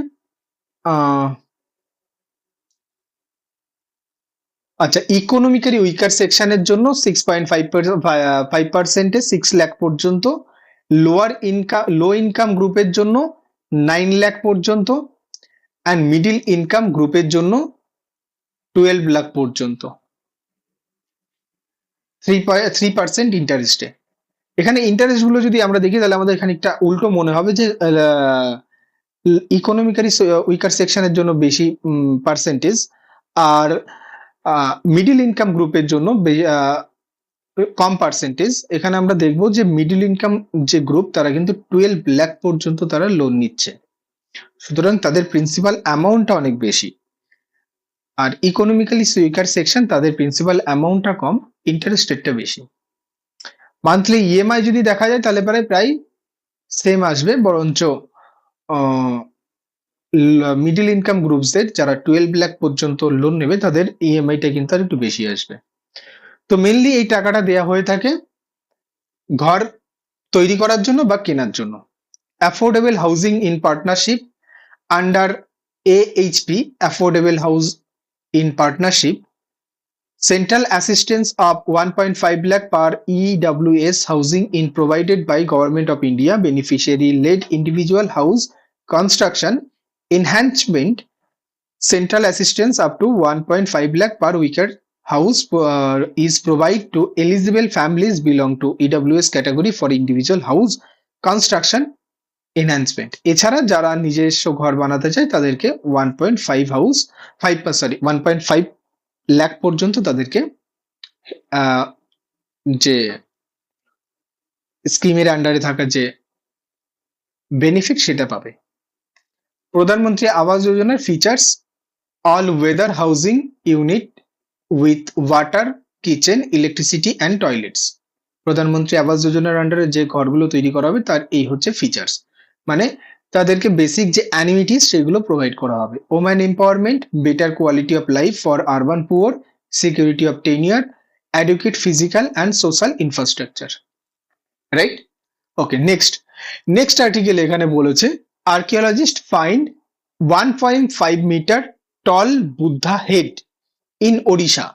আচ্ছা, ইকোনমিক্যালি উইকার সেকশনের জন্য 6.5% 6 লাখ পর্যন্ত, লো ইনকাম গ্রুপের জন্য 9 লাখ পর্যন্ত, অ্যান্ড মিডিল ইনকাম গ্রুপের জন্য 12 লাখ পর্যন্ত 3% ইন্টারেস্টে। এখানে ইন্টারেস্ট গুলো যদি আমরা দেখি তাহলে আমাদের খানিকটা উল্টো মনে হবে, যে ইকোনমিক্যালি উইকার সেকশনের জন্য বেশি পার্সেন্টেজ আর মিডিল ইনকাম গ্রুপের জন্য কম পার্সেন্টেজ। এখানে আমরা দেখবো যে মিডিল ইনকাম যে গ্রুপ তারা কিন্তু 12 লাখ পর্যন্ত তারা লোন নিচ্ছে, সুতরাং তাদের প্রিন্সিপাল অ্যামাউন্টটা অনেক বেশি। আর ইকোনমিক্যালি উইকার সেকশন তাদের প্রিন্সিপাল অ্যামাউন্টটা কম, ইন্টারেস্ট রেটটা বেশি। মান্থলি ইএমআই যদি দেখা যায় তাহলে প্রায় সেম আসবে, বরঞ্চ মিডিল ইনকাম গ্রুপসদের যারা 12 লাখ পর্যন্ত লোন নেবে তাদের ইএমআইটা কিন্তু আর একটু বেশি আসবে। তো মেনলি এই টাকাটা দেয়া হয়ে থাকে ঘর তৈরি করার জন্য বা কেনার জন্য। Affordable housing in partnership under AHP, affordable house in partnership Central assistance of 1.5 lakh per EWS housing in provided by Government of India, beneficiary-led individual house construction enhancement. Central assistance up to 1.5 lakh per weaker house is provided to eligible families belong to EWS category for individual house construction enhancement. এছাড়া যারা নিজস্ব ঘর বানাতে চায় তাদেরকে 1.5 লাখ পর্যন্ত তাদেরকে যে স্কিমের আন্ডারে থাকা যে বেনিফিট সেটা পাবে। প্রধানমন্ত্রী আবাস যোজনার features: all weather housing unit with water, kitchen, electricity and toilets. প্রধানমন্ত্রী আবাস যোজনার আন্ডারে যে ঘরগুলো তৈরি করা হবে তার এই হচ্ছে ফিচার্স, মানে তাদেরকে বেসিক যে অ্যানুইটিস সেগুলো প্রোভাইড করা হবে। Woman empowerment, better quality of life for urban poor, security of tenure, adequate physical and social infrastructure. Right, okay. Next article এখানে বলেছে archaeologist find 1.5 metre tall Buddha head in Odisha,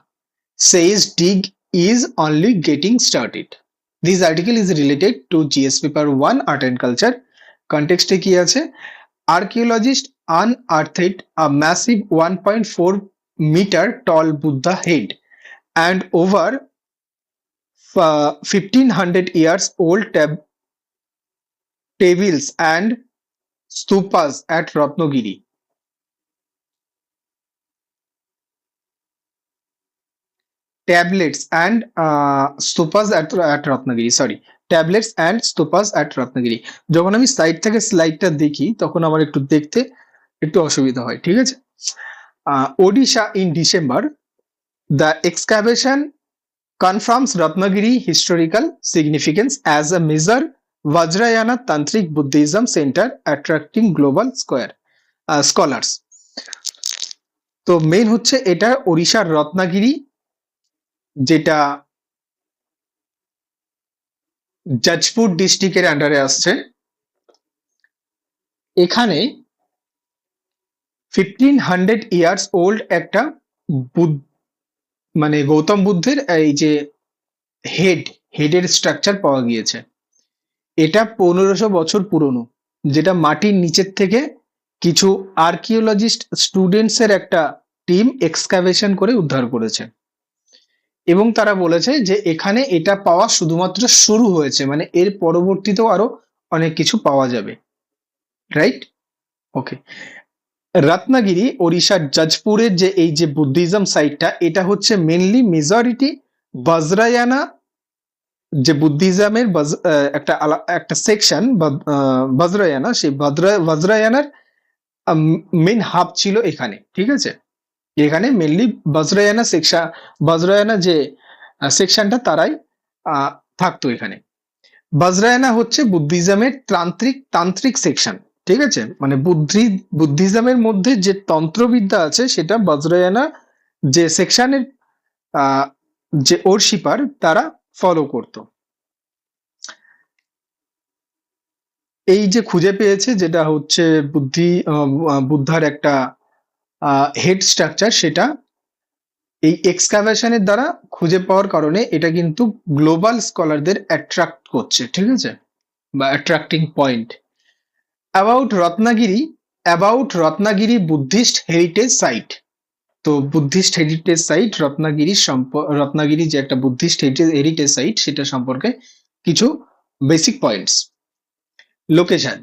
says dig is only getting started. This article is related to GS paper 1 art and culture. Context কি আছে? Archaeologist unearthed a massive 1.4 meter tall Buddha head and over 1500 years old tables and stupas at Ratnagiri. Tablets and stupas at Ratnagiri, sorry, tablets and stupas at Ratnagiri. যখন আমি সাইড থেকে স্লাইডটা দেখি তখন আমার একটু দেখতে একটু অসুবিধা হয়, ঠিক আছে। Odisha in December, the excavation confirms Ratnagiri historical significance as a major Vajrayana Tantric Buddhism center attracting global scholars. তো মেইন হচ্ছে এটা ওড়িশার রত্নাগিরি, যেটা জাজপুর ডিস্ট্রিক্টের আন্ডারে আসছে। এখানে 1500 ইয়ার্স ওল্ড একটা মানে গৌতম বুদ্ধের এই যে হেডের স্ট্রাকচার পাওয়া গিয়েছে। এটা 1500 বছর পুরনো, যেটা মাটির নিচের থেকে কিছু আর্কিওলজিস্ট স্টুডেন্টস এর একটা টিম এক্সকাভেশন করে উদ্ধার করেছে এবং তারা বলেছে যে এখানে এটা পাওয়া শুধুমাত্র শুরু হয়েছে, মানে এর পরবর্তীতেও আরো অনেক কিছু পাওয়া যাবে। রাইট, ওকে। রত্নাগিরি ওড়িশার জাজপুরের যে এই যে বুদ্ধিজম সাইটটা, এটা হচ্ছে মেনলি মেজরিটি বজ্রায়ানা যে বুদ্ধিজমের একটা সেকশন বজ্রায়ানা, সেই বজ্রায়ানার মেন হাব ছিল এখানে, ঠিক আছে। এখানে মেনলি বজ্রায়ানা যে সেকশনটা তারাই থাকতো এখানে। বজ্রায়ানা হচ্ছে বুদ্ধিজমের তান্ত্রিক সেকশন, ঠিক আছে, মানে বুদ্ধিজমের মধ্যে যে তন্ত্রবিদ্যা আছে সেটা বজ্রায়ানা যে সেকশনের যে ওরশিপার তারা ফলো করত। এই যে খুঁজে পেয়েছে যেটা হচ্ছে বুদ্ধার একটা হেড স্ট্রাকচার, সেটা এই এক্সকাভেশনের দ্বারা খুঁজে পাওয়ার কারণে এটা কিন্তু গ্লোবাল স্কলারদের অ্যাট্রাক্ট করছে, ঠিক আছে, বা attracting point. About Ratnagiri Buddhist heritage site. তো বুদ্ধিস্ট হেরিটেজ সাইট রত্নাগিরি যে একটা বুদ্ধিস্ট হেরিটেজ সাইট সেটা সম্পর্কে কিছু basic points. Location: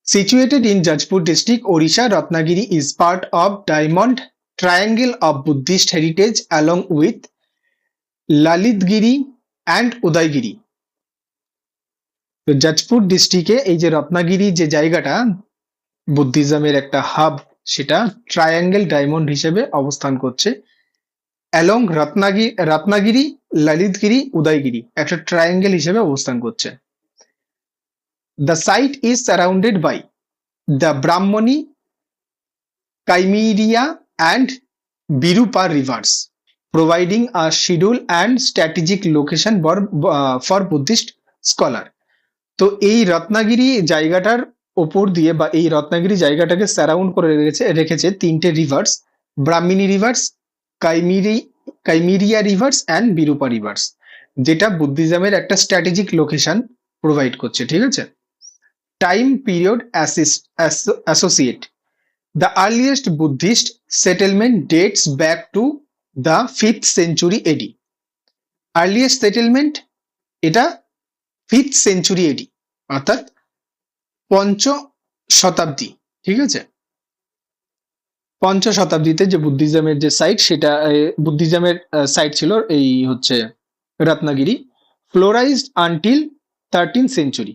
situated in Jajpur district, Odisha, Ratnagiri is part of Diamond Triangle of Buddhist heritage along with Lalitgiri and Udaygiri. তো জাজপুর ডিস্ট্রিক্টে এই যে রত্নাগিরি যে জায়গাটা বুদ্ধিজমের একটা হাব, সেটা ট্রায়াঙ্গেল ডায়মন্ড হিসেবে অবস্থান করছে। অ্যালং রত্নাগিরি, ললিতগিরি, উদয়গিরি একটা ট্রায়াঙ্গেল হিসেবে অবস্থান করছে। The site is surrounded by the Brahmani, Kaimiria and Birupa rivers, providing a schedule and strategic location for Buddhist scholar. তো এই রত্নাগিরি জায়গাটার ওপর দিয়ে বা এই রত্নাগিরি জায়গাটাকে সারাউন্ড করে রেখেছে তিনটে rivers, Brahmani rivers, Kaimiria rivers and Birupa rivers, যেটা বুদ্ধিজমের একটা স্ট্র্যাটেজিক লোকেশন প্রোভাইড করছে, ঠিক আছে। Time period associate, the earliest Buddhist settlement dates back to the 5th century AD. Earliest settlement এটা 5th century AD, অর্থাৎ পঞ্চম শতাব্দী, ঠিক আছে। পঞ্চম শতাব্দীতে যে বুদ্ধিজমের যে সাইট, সেটা বুদ্ধিজমের সাইট ছিল এই হচ্ছে রত্নাগিরি, ফ্লোরাইজড আনটিল 13th century,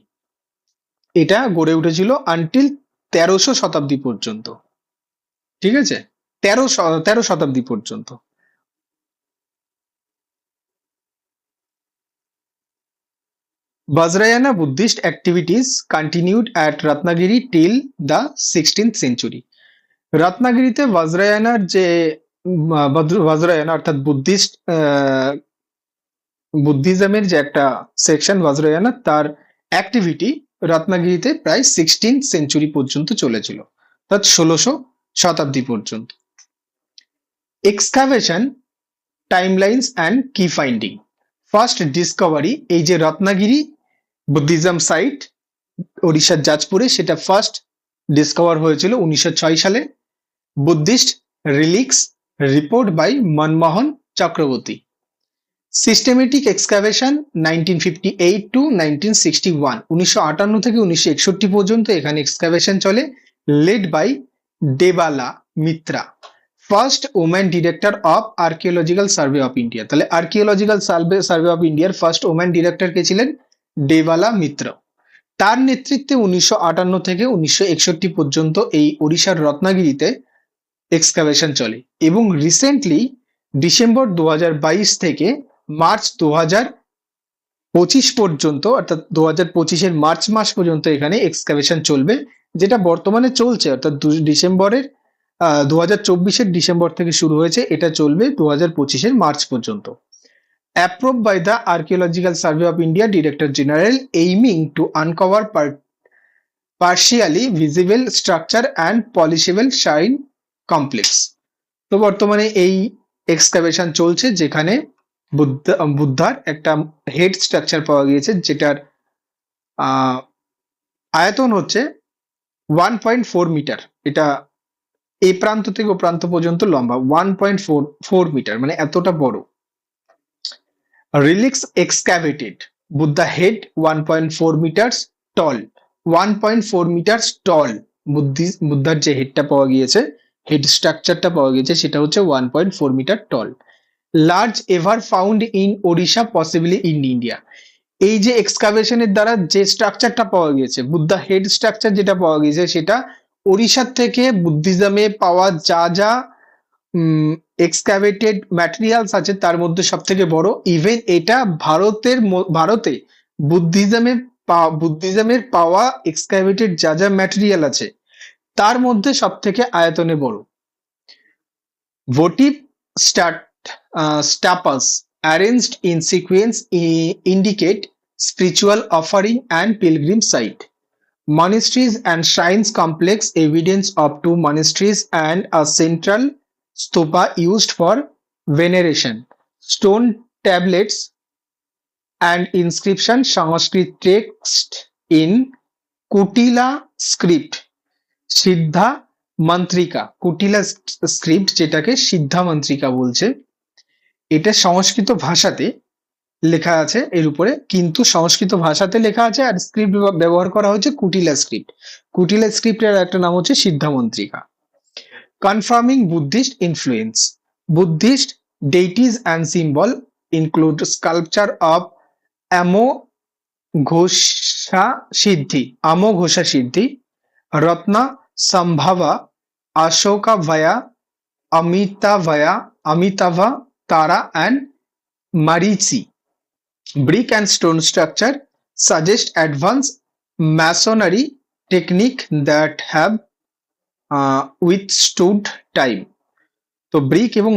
এটা গড়ে উঠেছিল আনটিল 1300 শতাব্দী পর্যন্ত, ঠিক আছে, 13 শতাব্দী পর্যন্ত। Vajrayana Buddhist activities continued at Ratnagiri till the 16th century. রত্নাগিরিতে বজ্রায়নার যে বজ্রায়না অর্থাৎ বুদ্ধিজমের যে একটা সেকশন বজ্রায়না, তার অ্যাক্টিভিটি রত্নাগিরিতে প্রায় 16th century পর্যন্ত চলেছিল, অর্থাৎ 1600 শতাব্দী পর্যন্ত। এক্সকাভেশন, টাইমলাইন্স অ্যান্ড কি ফাইন্ডিং। ফার্স্ট ডিসকভারি, এই যে রত্নাগিরি বুদ্ধিজম সাইট ওড়িশার জাজপুরে, সেটা ফার্স্ট ডিসকভার হয়েছিল 1906 সালে। Buddhist relics report by Manmohan Chakraborty. Systematic excavation 1958 to 1961, 1958 থেকে 1961 পর্যন্ত এখানে এক্সকাভেশন চলে, led by Debala Mitra, first woman director of Archaeological Survey of India. তাহলে আর্কিওলজিক্যাল সার্ভে অফ ইন্ডিয়ার ফার্স্ট ওম্যান ডিরেক্টর কে ছিলেন? দেবালা মিত্র। তার নেতৃত্বে 1958 থেকে 1961 পর্যন্ত এই ওড়িশার রত্নাগিরিতে এক্সকাভেশন চলে, এবং রিসেন্টলি ডিসেম্বর 2022 থেকে মার্চ 2025 পর্যন্ত, অর্থাৎ 2025-এর মার্চ মাস পর্যন্ত এখানে এক্সকাভেশন চলবে, যেটা বর্তমানে চলছে, অর্থাৎ ডিসেম্বরের 2024-এর ডিসেম্বর থেকে শুরু হয়েছে, এটা চলবে 2025-এর মার্চ পর্যন্ত। Approved by the Archaeological Survey of India director general, aiming to uncover partially visible structure and polishable shrine complex. তো বর্তমানে এই এক্সকাভেশন চলছে, যেখানে বুদ্ধার একটা হেড স্ট্রাকচার পাওয়া গিয়েছে, যেটার আয়তন হচ্ছে 1.4 মিটার। এটা এই প্রান্ত থেকে ও প্রান্ত পর্যন্ত লম্বা 1.4 মিটার, মানে এতটা বড়। রিলিক্স এক্সক্যাভেটেড, বুদ্ধা হেড 1.4 মিটার টল, 1.4 মিটার টল বুদ্ধার যে হেডটা পাওয়া গিয়েছে, হেড স্ট্রাকচারটা পাওয়া গিয়েছে, সেটা হচ্ছে 1.4 metre tall. Large ever found in Odisha, possibly in India. এই যে এক্সকাভেশনের দ্বারা যে স্ট্রাকচারটা পাওয়া গিয়েছে, বুদ্ধা হেড স্ট্রাকচার যেটা পাওয়া গিয়েছে, সেটা ওড়িশার থেকে বুদ্ধিজমে পাওয়া যা যা এক্সকাভেটেড ম্যাটেরিয়ালস আছে তার মধ্যে সব থেকে বড়। ইভেন এটা ভারতে বুদ্ধিজমের পাওয়া এক্সকাভেটেড যা যা ম্যাটেরিয়াল আছে তার মধ্যে সব থেকে আয়তনে বড়। ভোটিভ স্টাপাস arranged in sequence indicate spiritual offering and pilgrim site. Monasteries and shrines complex, evidence of 2 monasteries and a central stupa used for veneration. Stone tablets and inscription, Sanskrit text in Kutila script. Siddha Mantrika, Kutila script যেটাকে সিদ্ধা মন্ত্রিকা বলছে, এটা সংস্কৃত ভাষাতে লেখা আছে এর উপরে, কিন্তু সংস্কৃত ভাষাতে লেখা আছে আর স্ক্রিপ্ট ব্যবহার করা হচ্ছে কুটিলা স্ক্রিপ্ট। কুটিলা স্ক্রিপ্টের একটা নাম হচ্ছে Siddha Mantrika. Confirming Buddhist influence, Buddhist deities and symbol include sculpture of Amoghasiddhi, Ratnasambhava, Ashokabhaya, Amitava, Tara and Marici. Brick and stone structure suggest advanced masonry technique that have withstood time. তো ব্রিক এবং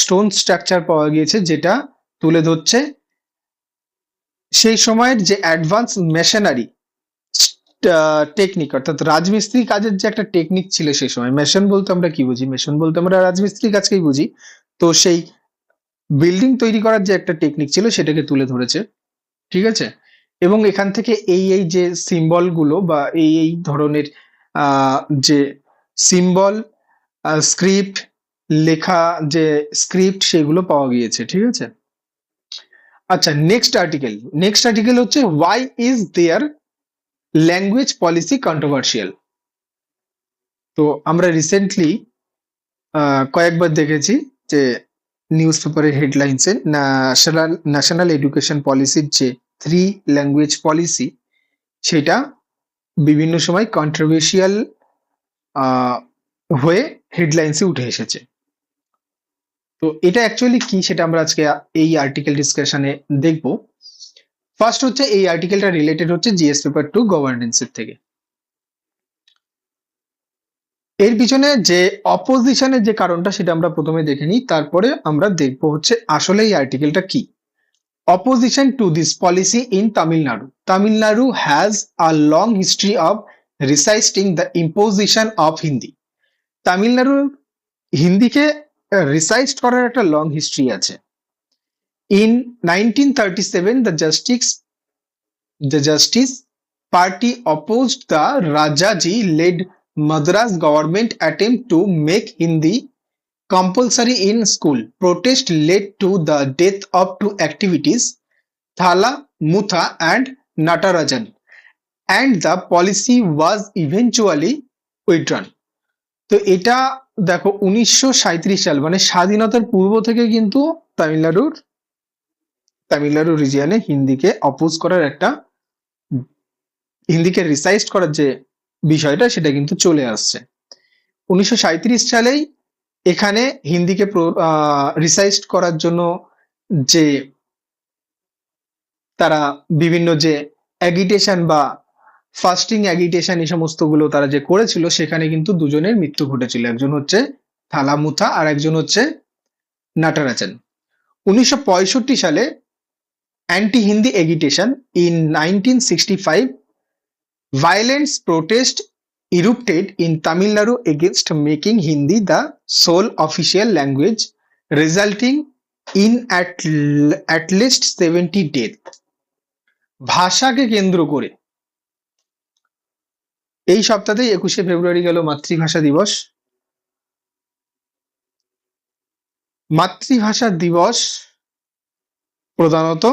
স্টোন স্ট্রাকচার পাওয়া গিয়েছে, যেটা তুলে ধরছে সেই সময়ের যে অ্যাডভান্স মেশনারি টেকনিক, অর্থাৎ রাজমিস্ত্রি কাজের যে একটা টেকনিক ছিল সেই সময়। মেশন বলতে আমরা কি বুঝি? মেশন বলতে আমরা রাজমিস্ত্রি কাজকেই বুঝি। তো সেই বিল্ডিং তৈরি করার যে একটা টেকনিক ছিল সেটাকে তুলে ধরেছে, ঠিক আছে? এবং এখান থেকে এই যে সিম্বল গুলো বা এই ধরনের যে সিম্বল, স্ক্রিপ্ট, লেখা যে স্ক্রিপ্ট সেগুলো পাওয়া গিয়েছে, ঠিক আছে? আচ্ছা, নেক্সট আর্টিকেল হচ্ছে why is there language policy controversial. তো আমরা রিসেন্টলি কয়েকবার দেখেছি যে নিউজ পেপারের হেডলাইন্সে ন্যাশনাল এডুকেশন পলিসির যে 3 ল্যাঙ্গুয়েজ পলিসি সেটা বিভিন্ন সময় কন্ট্রোভার্সিয়াল হয়ে হেডলাইন্সে উঠে এসেছে। তো এটা অ্যাকচুয়ালি কি সেটা আমরা আজকে এই আর্টিকেল ডিসকাশনে দেখব। ফার্স্ট হচ্ছে এই আর্টিকেলটা রিলেটেড হচ্ছে জিএস পেপার 2 গভর্নেন্সের থেকে। এর পিছনে যে অপোজিশনের যে কারণটা সেটা আমরা প্রথমে দেখে নিই, তারপরে আমরা দেখব হচ্ছে আসলে এই আর্টিকেলটা কি। Opposition to this policy in Tamil Nadu. Tamil Nadu has a long history of resisting the imposition of Hindi. তামিলনাড়ুর হিন্দিকে রিসাইজ করার একটা লং হিস্ট্রি আছে। In 1937, the Justice Party opposed the Rajaji-led Madras government attempt to make Hindi compulsory in school. Protest led to the death of 2 activities, Thala Mutha and Natarajan, and the policy was eventually withdrawn. তো এটা দেখো 1937 সাল মানে স্বাধীনতার পূর্ব থেকে কিন্তু তামিলনাড়ু রিজিয়নে হিন্দিকে রিসাইজ করার যে বিষয়টা সেটা কিন্তু চলে আসছে। 1937 সালেই এখানে হিন্দিকে রিসাইজ করার জন্য যে তারা বিভিন্ন যে অ্যাগিটেশন বা ফাস্টিং অ্যাগিটেশন এই সমস্তগুলো তারা যে করেছিল সেখানে কিন্তু দুজনের মৃত্যু ঘটেছিল, একজন হচ্ছে থালামুথা আর একজন হচ্ছে নাটারাচান। 1965 সালে anti Hindi agitation in 1965 violence protest erupted in Tamil Nadu against making Hindi the sole official language, resulting in at least 70 deaths. ভাষাকে কেন্দ্র করে এই সপ্তাহে 21শে ফেব্রুয়ারি গেল মাতৃভাষা দিবস। মাতৃভাষা দিবস প্রধানত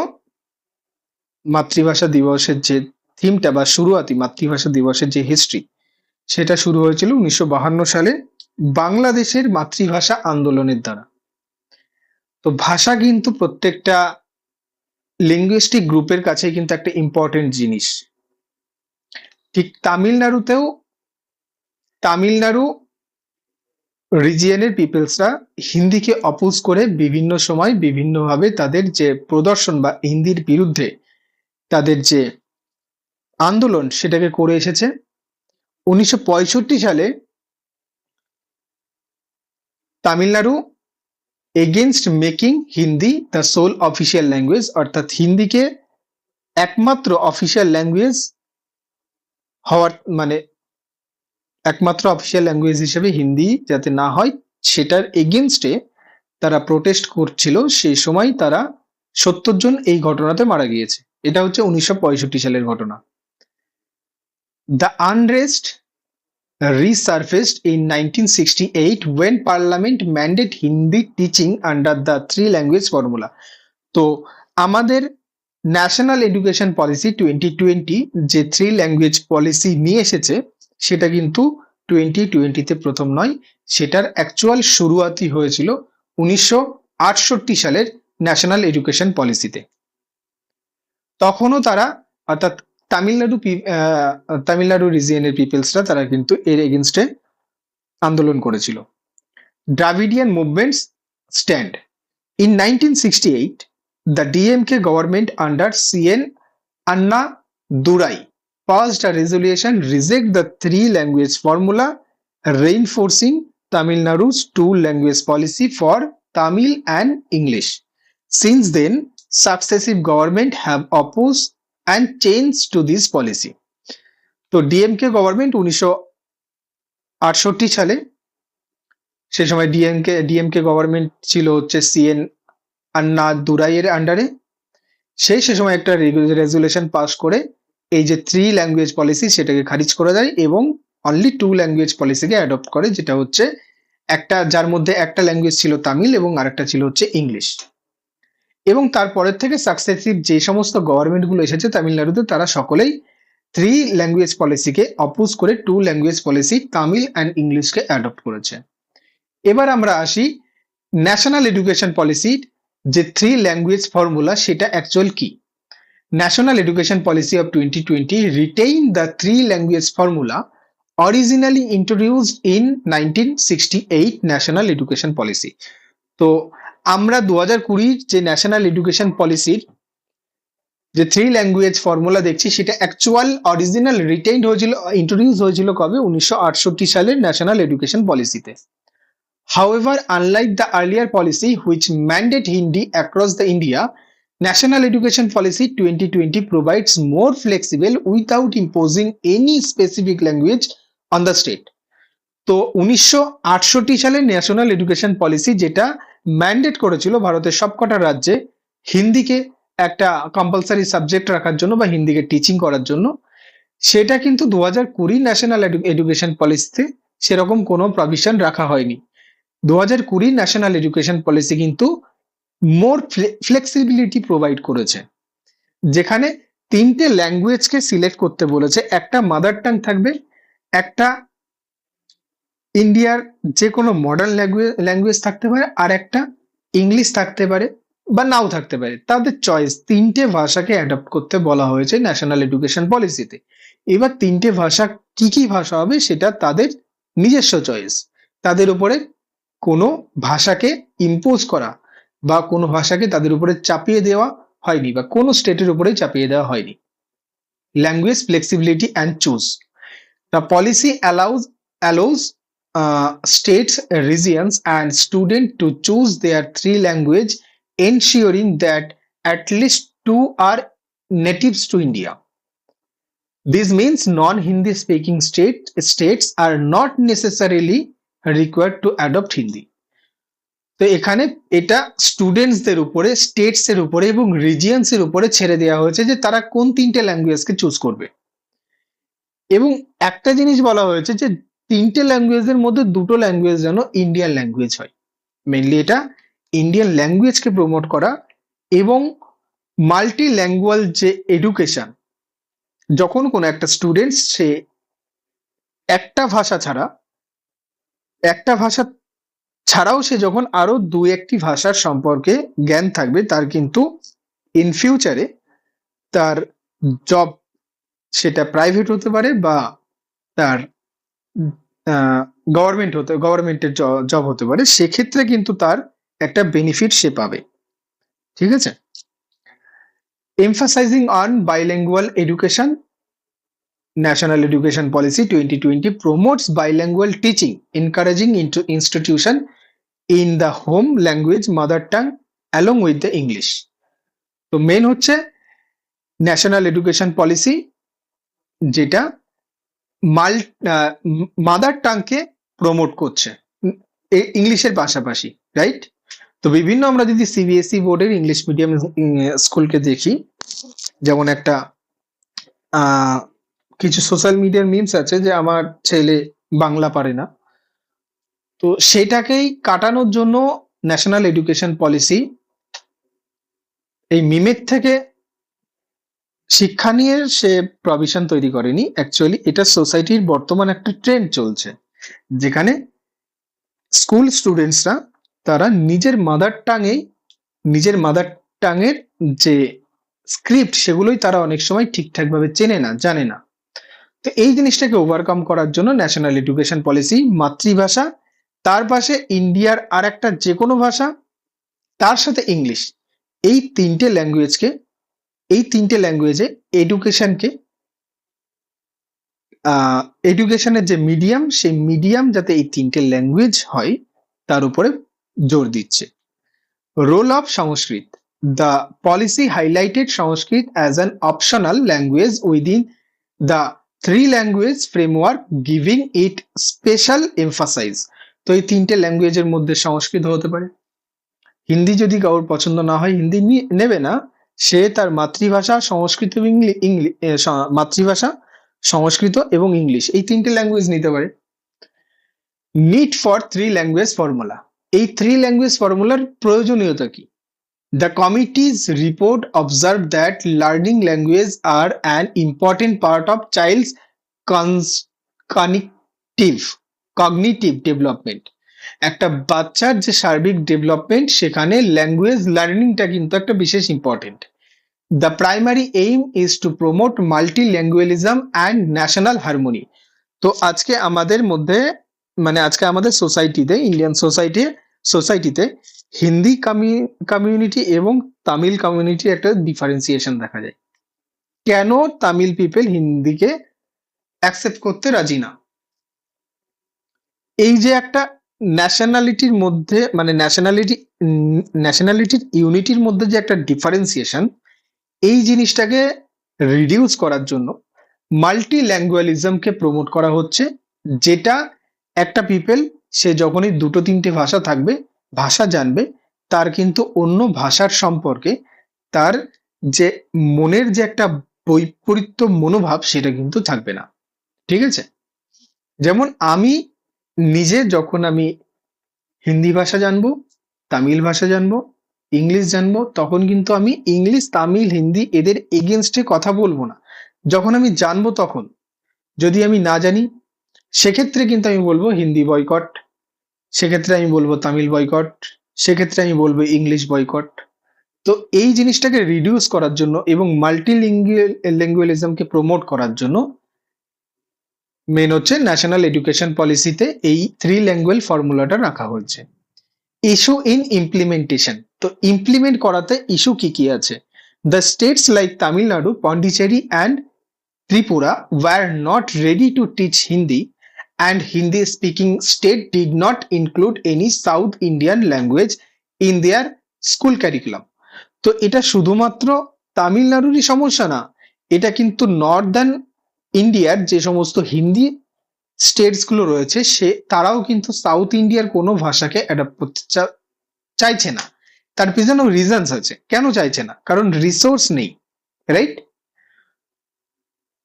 মাতৃভাষা দিবসের যে থিমটা বা শুরুয়াতি মাতৃভাষা দিবসের যে হিস্ট্রি সেটা শুরু হয়েছিল 1952 সালে বাংলাদেশের মাতৃভাষা আন্দোলনের দ্বারা। তো ভাষা কিন্তু প্রত্যেকটা লিঙ্গুইস্টিক গ্রুপের কাছে কিন্তু একটা ইম্পর্টেন্ট জিনিস। ঠিক তামিলনাড়ু রিজিয়নের পিপলসরা হিন্দিকে অপোজ করে বিভিন্ন সময় বিভিন্নভাবে তাদের যে প্রদর্শন বা হিন্দির বিরুদ্ধে তাদের যে আন্দোলন সেটাকে করে এসেছে। 1965 সালে Tamil Nadu against making Hindi the sole official language, অর্থাৎ হিন্দিকে একমাত্র অফিসিয়াল ল্যাঙ্গুয়েজ হওয়ার মানে একমাত্র অফিসিয়াল ল্যাঙ্গুয়েজ হিসেবে হিন্দি যাতে না হয় সেটার এগেইনস্টে তারা প্রোটেস্ট করছিল। সেই সময় তারা 70 জন এই ঘটনাতে মারা গিয়েছে। এটা হচ্ছে 1965 সালের ঘটনা। The unrest resurfaced in 1968 when Parliament mandated Hindi teaching under the 3 language formula. তো আমাদের ন্যাশনাল এডুকেশন পলিসি 2020 যে 3 ল্যাঙ্গুয়েজ পলিসি নিয়ে এসেছে সেটা কিন্তু 2020 তে প্রথম নয়, সেটার অ্যাকচুয়াল শুরুয়াতি হয়েছিল 1968 সালের ন্যাশনাল এডুকেশন পলিসিতে। তখনও তারা অর্থাৎ তামিলনাড়ু রিজিয়নের পিপলসরা তারা কিন্তু এর এগেইনস্টে আন্দোলন করেছিল। Dravidian movements stand in 1968 the DMK government under CN Anna Durai passed a resolution reject the 3 language formula, reinforcing Tamil Nadu's 2 language policy for Tamil and English. Since then, successive government have opposed and changed to this policy. তো ডিএমকে গভর্নমেন্ট 1968 সালে, সে সময় ডিএমকে গভর্নমেন্ট ছিল হচ্ছে সিএন আন্না দুরাইয়ের আন্ডারে। সে সময় একটা রেজুলেশন পাস করে এই যে 3 ল্যাঙ্গুয়েজ পলিসি সেটাকে খারিজ করে দেয় এবং অনলি 2 ল্যাঙ্গুয়েজ পলিসিকে অ্যাডপ্ট করে, যেটা হচ্ছে একটা, যার মধ্যে একটা ল্যাঙ্গুয়েজ ছিল তামিল এবং আরেকটা ছিল হচ্ছে ইংলিশ। এবং তারপরের থেকে সাকসেসিভ যে সমস্ত গভর্নমেন্ট গুলো এসেছে তামিলনাড়ুতে, তারা সকলেই 3 ল্যাঙ্গুয়েজ পলিসিকে অপোজ করে 2 ল্যাঙ্গুয়েজ পলিসি তামিল অ্যান্ড ইংলিশকে অ্যাডপ্ট করেছে। এবার আমরা আসি ন্যাশনাল এডুকেশন পলিসির যে 3 ল্যাঙ্গুয়েজ ফর্মুলা, সেটা অ্যাকচুয়াল কি। National education policy of 2020 retain the 3 language formula originally introduced in 1968 national education policy. তো আমরা 2020 যে ন্যাশনাল এডুকেশন পলিসির যে 3 ল্যাঙ্গুয়েজ ফর্মুলা দেখছি, সেটা অ্যাকচুয়াল অরিজিনাল রিটেইনড হয়েছিল, ইন্ট্রোডিউস হয়েছিল কবে, 1968 সালের ন্যাশনাল এডুকেশন পলিসিতে। However, unlike the earlier policy which mandate Hindi across the India, National Education Policy 2020 provides more flexible without imposing any specific language on the state. তো 1968 সালের ন্যাশনাল এডুকেশন পলিসি যেটা ম্যান্ডেট করেছিল ভারতের সবকটা রাজ্যে হিন্দিকে একটা কম্পালসারি সাবজেক্ট রাখার জন্য বা হিন্দিকে টিচিং করার জন্য, সেটা কিন্তু 2020 ন্যাশনাল এডুকেশন পলিসিতে সেরকম কোনো প্রভিশন রাখা হয়নি। 2020 ন্যাশনাল এডুকেশন পলিসি কিন্তু মোর ফ্লেক্সিবিলিটি প্রোভাইড করেছে, যেখানে 3টে ল্যাঙ্গুয়েজকে সিলেক্ট করতে বলেছে। একটা মাদার টাং থাকবে, একটা ইন্ডিয়ার যে কোনো মডার্ন ল্যাঙ্গুয়েজ থাকতে পারে, আর একটা ইংলিশ থাকতে পারে বা নাও থাকতে পারে, তাদের চয়েস। 3টে ভাষাকে অ্যাডপ্ট করতে বলা হয়েছে ন্যাশনাল এডুকেশন পলিসিতে। এবার 3টে ভাষা কি কি ভাষা হবে সেটা তাদের নিজস্ব চয়েস। তাদের উপরে কোনো ভাষাকে ইম্পোজ করা বা কোনো ভাষাকে তাদের উপরে চাপিয়ে দেওয়া হয়নি, বা কোনো স্টেটের উপরে চাপিয়ে দেওয়া হয়নি। Language flexibility and choose. The policy allows states, regions and students to choose their 3 language, ensuring that at least 2 are natives to India. This means non-Hindi speaking states are not necessarily required to adopt Hindi. তো এখানে এটা স্টুডেন্টসদের উপরে, স্টেটস এর উপরে এবং রিজিয়নস এর উপরে ছেড়ে দেওয়া হয়েছে যে তারা কোন 3টে ল্যাঙ্গুয়েজকে চুজ করবে। এবং একটা জিনিস বলা হয়েছে যে 3টে ল্যাঙ্গুয়েজের মধ্যে 2টো ল্যাঙ্গুয়েজ যেন ইন্ডিয়ান ল্যাঙ্গুয়েজ হয়। মেইনলি এটা ইন্ডিয়ান ল্যাঙ্গুয়েজকে প্রমোট করা এবং মাল্টি ল্যাঙ্গুয়াল যে এডুকেশন, যখন কোনো একটা স্টুডেন্টস সে একটা ভাষা ছাড়াও সে যখন আরো 2-1টি ভাষার সম্পর্কে জ্ঞান থাকবে, তার কিন্তু ইন ফিউচারে তার জব, সেটা প্রাইভেট হতে পারে বা তার গভর্নমেন্টের জব হতে পারে, সেক্ষেত্রে কিন্তু তার একটা বেনিফিট সে পাবে। ঠিক আছে। Emphasising on বাইল্যাঙ্গুয়াল education, National Education Policy 2020 promotes bilingual teaching, encouraging institution in the home language mother tongue along with the English. তো মেন হচ্ছে ন্যাশনাল এডুকেশন পলিসি যেটা মাদার টাংকে প্রমোট করছে ইংলিশের পাশাপাশি, রাইট। তো বিভিন্ন আমরা যদি সিবিএসই বোর্ডের ইংলিশ মিডিয়াম স্কুলকে দেখি, যেমন একটা কিছু সোশ্যাল মিডিয়ার মিমস আছে যে আমার ছেলে বাংলা পারে না, তো সেটাকেই কাটানোর জন্য ন্যাশনাল এডুকেশন পলিসি এই মিমের থেকে শিক্ষা নিয়ে সে প্রভিশন তৈরি করেনি। অ্যাকচুয়ালি এটা সোসাইটির বর্তমান একটা ট্রেন্ড চলছে, যেখানে স্কুল স্টুডেন্টসরা তারা নিজের মাদার টাঙের যে স্ক্রিপ্ট সেগুলোই তারা অনেক সময় ঠিকঠাক ভাবে চেনে না, জানে না। তো এই জিনিসটাকে ওভারকাম করার জন্য ন্যাশনাল এডুকেশন পলিসি মাতৃভাষা, তার পাশে ইন্ডিয়ার আর একটা যে কোনো ভাষা, তার সাথে ইংলিশ, এই 3টে ল্যাঙ্গুয়েজে এডুকেশনের যে মিডিয়াম, সেই মিডিয়াম যাতে এই 3টে ল্যাঙ্গুয়েজ হয় তার উপরে জোর দিচ্ছে। Role of Sanskrit. The policy highlighted Sanskrit as an optional language within the 3 language framework, giving it special emphasize. তো এই 3টে ল্যাঙ্গুয়েজের মধ্যে সংস্কৃত হতে পারে, হিন্দি যদি কারোর পছন্দ না হয় হিন্দি নেবে না, সে তার মাতৃভাষা সংস্কৃত এবং মাতৃভাষা সংস্কৃত এবং ইংলিশ এই তিনটে ল্যাঙ্গুয়েজ নিতে পারে। নিড ফর 3 ল্যাঙ্গুয়েজ ফর্মুলা, এই 3 ল্যাঙ্গুয়েজ ফর্মুলার প্রয়োজনীয়তা কি? The committee's report observed that learning language are an important part of child's cognitive development. একটা বাচ্চার যে সার্বিক ডেভেলপমেন্ট সেখানে ল্যাঙ্গুয়েজ লার্নিংটা কিন্তু একটা বিশেষ important. The primary aim is to promote multilingualism and national harmony. তো আজকে আমাদের মধ্যে আজকে আমাদের সোসাইটিতে, ইন্ডিয়ান সোসাইটিতে হিন্দি কমিউনিটি এবং তামিল কমিউনিটির একটা ডিফারেন্সিয়েশন দেখা যায়। কেন তামিল পিপল হিন্দিকে অ্যাকসেপ্ট করতে রাজি না? এই যে একটা ন্যাশনালিটির মধ্যে ন্যাশনালিটির ইউনিটির মধ্যে যে একটা ডিফারেন্সিয়েশন, এই জিনিসটাকে রিডিউস করার জন্য মাল্টি ল্যাঙ্গুয়ালিজমকে প্রমোট করা হচ্ছে, যেটা একটা পিপল সে যখনই 2-3টে ভাষা থাকবে, ভাষা জানবে, তার কিন্তু অন্য ভাষার সম্পর্কে তার যে মনের যে একটা বৈপরীত্য মনোভাব সেটা কিন্তু থাকবে না। ঠিক আছে? যেমন আমি নিজে যখন আমি হিন্দি ভাষা জানবো, তামিল ভাষা জানবো, ইংলিশ জানবো, তখন কিন্তু আমি ইংলিশ, তামিল, হিন্দি এদের এগেনস্টে কথা বলবো না। যখন আমি জানবো তখন, যদি আমি না জানি সেক্ষেত্রে কিন্তু আমি বলবো হিন্দি বয়কট, সেক্ষেত্রে আমি বলবো তামিল বয়কট, সেক্ষেত্রে আমি বলবো ইংলিশ বয়কট। তো এই জিনিসটাকে রিডিউস করার জন্য এবং মাল্টিলিঙ্গুয়ালিজমকে প্রমোট করার জন্য মেন হচ্ছে ন্যাশনাল এডুকেশন পলিসিতে এই 3 ল্যাঙ্গুয়েজ ফর্মুলাটা রাখা হয়েছে। ইস্যু ইন ইমপ্লিমেন্টেশন, তো ইমপ্লিমেন্ট করাতে ইস্যু কি কি আছে? The states like Tamil Nadu, Pondicherry and Tripura were not ready to teach Hindi, and Hindi speaking state did not include any South Indian language in their school curriculum. তো এটা শুধুমাত্র তামিলনাড়ুরই সমস্যা না, এটা কিন্তু নর্দার্ন ইন্ডিয়ার যে সমস্ত হিন্দি স্টেটস গুলো রয়েছে তারাও কিন্তু সাউথ ইন্ডিয়ার কোনো ভাষাকে অ্যাডাপ্ট করতে চাইছে না। তার পিছনেও রিজনস আছে কেন চাইছে না, কারণ রিসোর্স নেই, রাইট?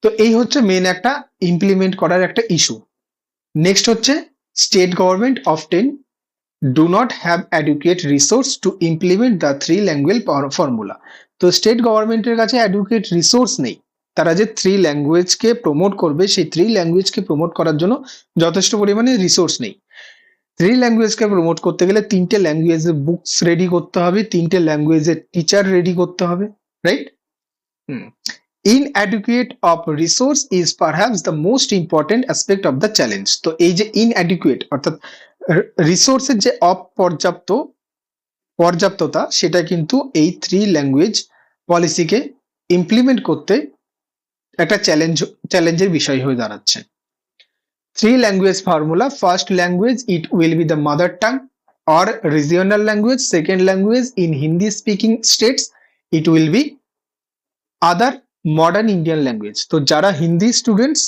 তো এই হচ্ছে মেন একটা ইমপ্লিমেন্ট করার একটা ইস্যু। নেক্সট হচ্ছে state government often do not have adequate resource to implement the 3 language formula. তো স্টেট গভর্নমেন্টের কাছে অ্যাডুকুয়েট রিসোর্স নেই, তারা যে 3 ল্যাঙ্গুয়েজকে প্রমোট করবে সেই 3 ল্যাঙ্গুয়েজকে প্রমোট করার জন্য যথেষ্ট পরিমাণে রিসোর্স নেই। 3 ল্যাঙ্গুয়েজকে প্রমোট করতে গেলে 3টে ল্যাঙ্গুয়েজের বুকস রেডি করতে হবে, 3টে ল্যাঙ্গুয়েজের টিচার রেডি করতে হবে, right? Inadequate of resource is perhaps the most important aspect of the challenge. তো এই যে inadequate অর্থাৎ রিসোর্সের যে পর্যাপ্ততা সেটা কিন্তু এই 3 ল্যাঙ্গুয়েজ পলিসিকে ইমপ্লিমেন্ট করতে একটা চ্যালেঞ্জের বিষয় হয়ে দাঁড়াচ্ছে। 3 language formula: first language it will be the mother tongue or regional language, second language in Hindi speaking states it will be other modern Indian language. তো যারা হিন্দি স্টুডেন্টস